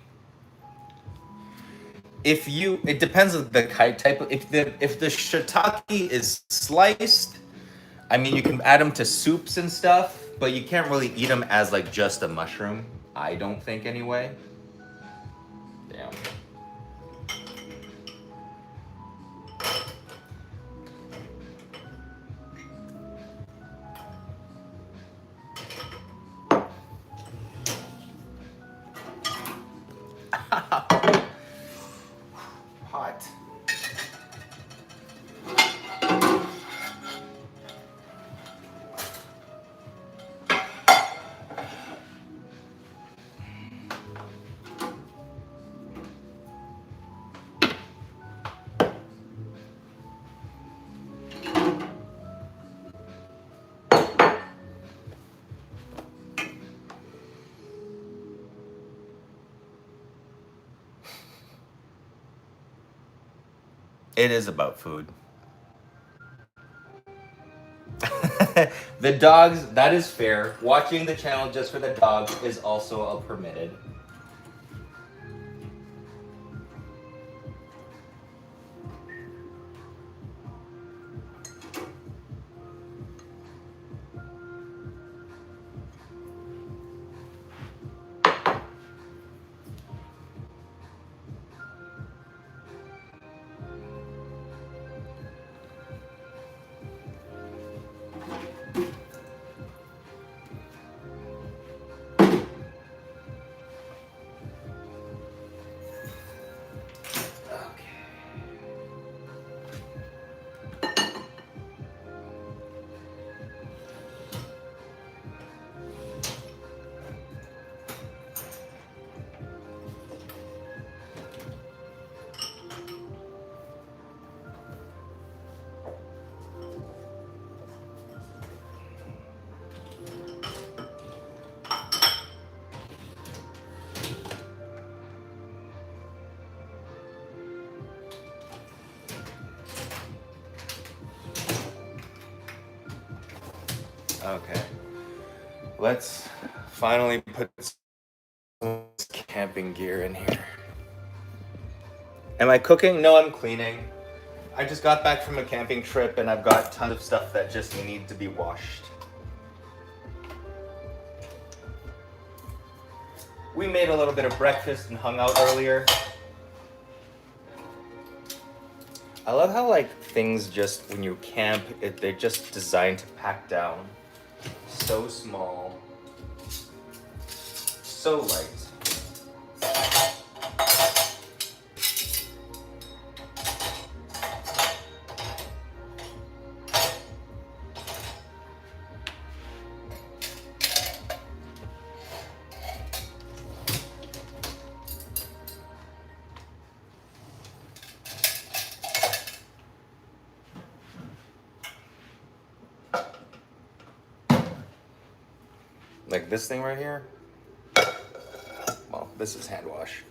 it depends on the type of, if the shiitake is sliced, I mean, you can add them to soups and stuff, but you can't really eat them as like just a mushroom. I don't think anyway. Damn. Hot. It is about food. The dogs, that is fair. Watching the channel just for the dogs is also permitted. Okay. Let's finally put some camping gear in here.
Am I cooking? No, I'm cleaning. I just got back from a camping trip and I've got tons of stuff that just need to be washed. We made a little bit of breakfast and hung out earlier. I love how like things just, when you camp, they're just designed to pack down. So small. So light. Like this thing right here. Well, this is hand wash.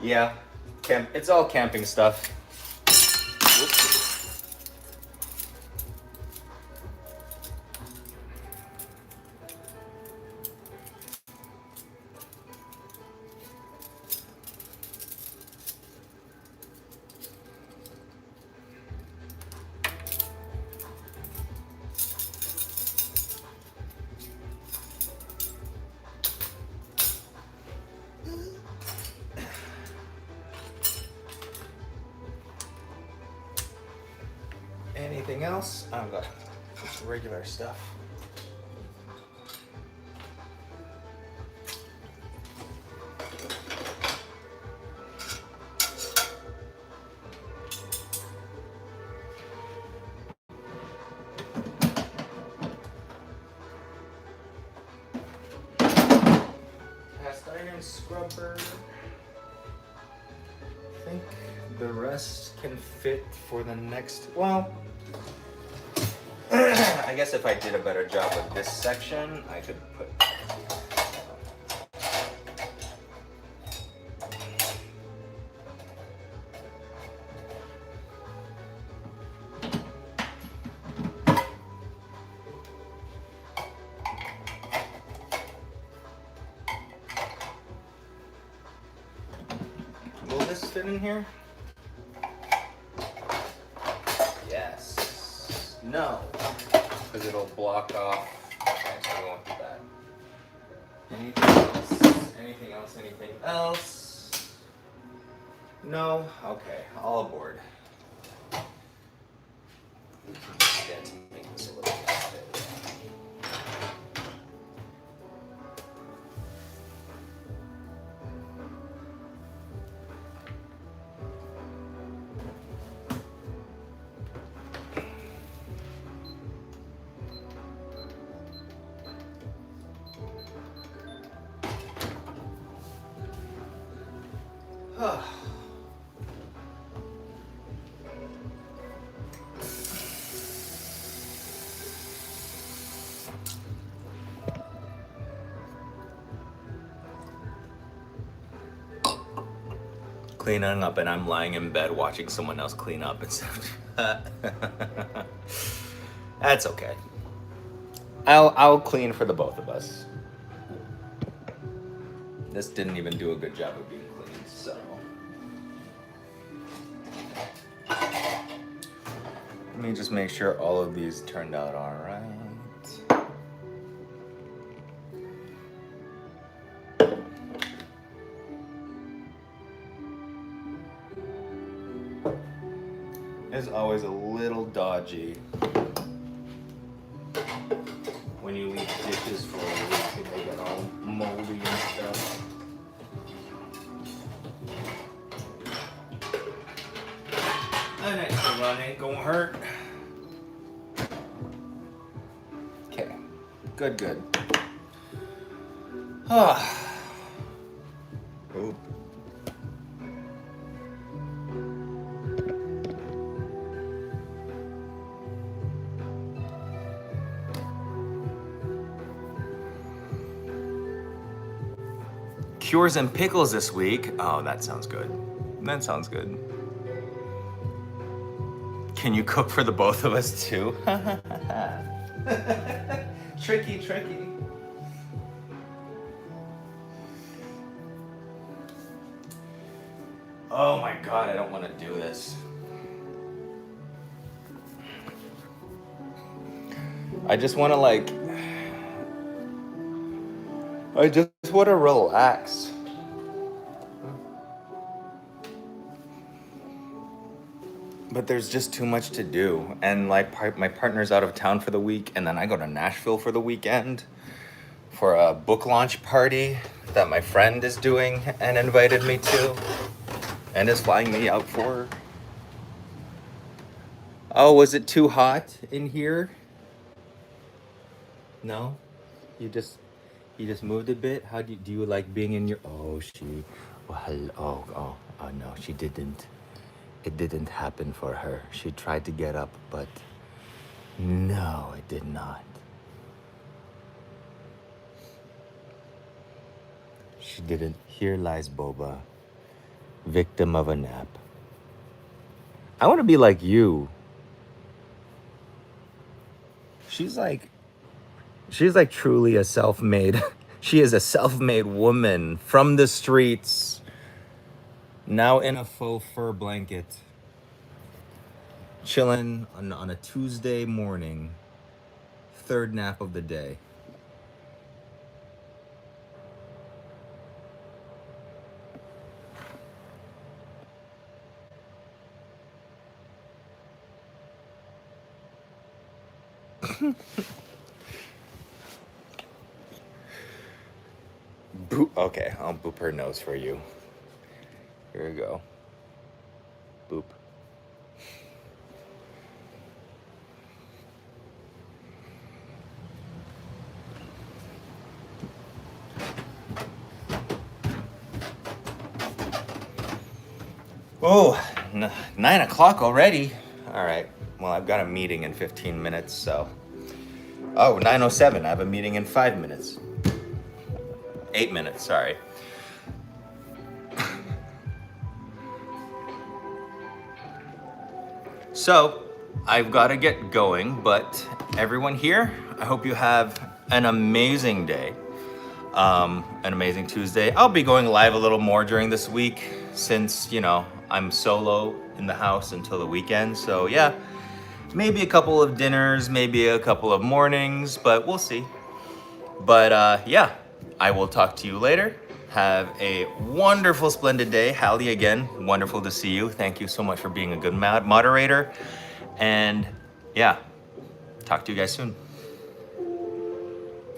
Yeah, it's all camping stuff. Whoops. Anything else? I've got just regular stuff. Cast iron scrubber. I think the rest can fit for the next, well, I guess if I did a better job with this section, I could put. Will this fit in here? Yes. No. Because it'll block off. Okay, so we won't do that. Anything else? Anything else? Anything else? No? Okay, all aboard. We can just get to make this a little bit fit. Cleaning up, and I'm lying in bed watching someone else clean up and stuff. That's okay. I'll clean for the both of us.
This didn't even do a good job of being cleaned, so. Let me just make sure all of these turned out all right. It's always a little dodgy when you leave dishes for a week and they get all moldy and stuff. An extra run ain't gonna hurt. Okay, good. Ah. Oop. Cures and pickles this week. Oh, that sounds good. That sounds good. Can you cook for the both of us too? Tricky. Oh my God, I don't want to do this. I just want to relax. But there's just too much to do. And my partner's out of town for the week, and then I go to Nashville for the weekend for a book launch party that my friend is doing and invited me to and is flying me out for. Oh, was it too hot in here? No? You just moved a bit? How do you like being in your... Oh, no, she didn't. It didn't happen for her. She tried to get up, but no, it did not. She didn't. Here lies Boba, victim of a nap. I want to be like you. She's like truly a self-made, she is a self-made woman from the streets, now in a faux fur blanket, chilling on a Tuesday morning, third nap of the day. Okay, I'll boop her nose for you. Here we go. Boop. Oh, 9 o'clock already. All right. Well, I've got a meeting in 15 minutes, so. Oh, 9:07. I have a meeting in 5 minutes. 8 minutes, sorry. So, I've got to get going, but everyone here, I hope you have an amazing day, an amazing Tuesday. I'll be going live a little more during this week since, I'm solo in the house until the weekend. So yeah, maybe a couple of dinners, maybe a couple of mornings, but we'll see. But yeah, I will talk to you later. Have a wonderful, splendid day. Hallie, again, wonderful to see you. Thank you so much for being a good moderator. And yeah, talk to you guys soon.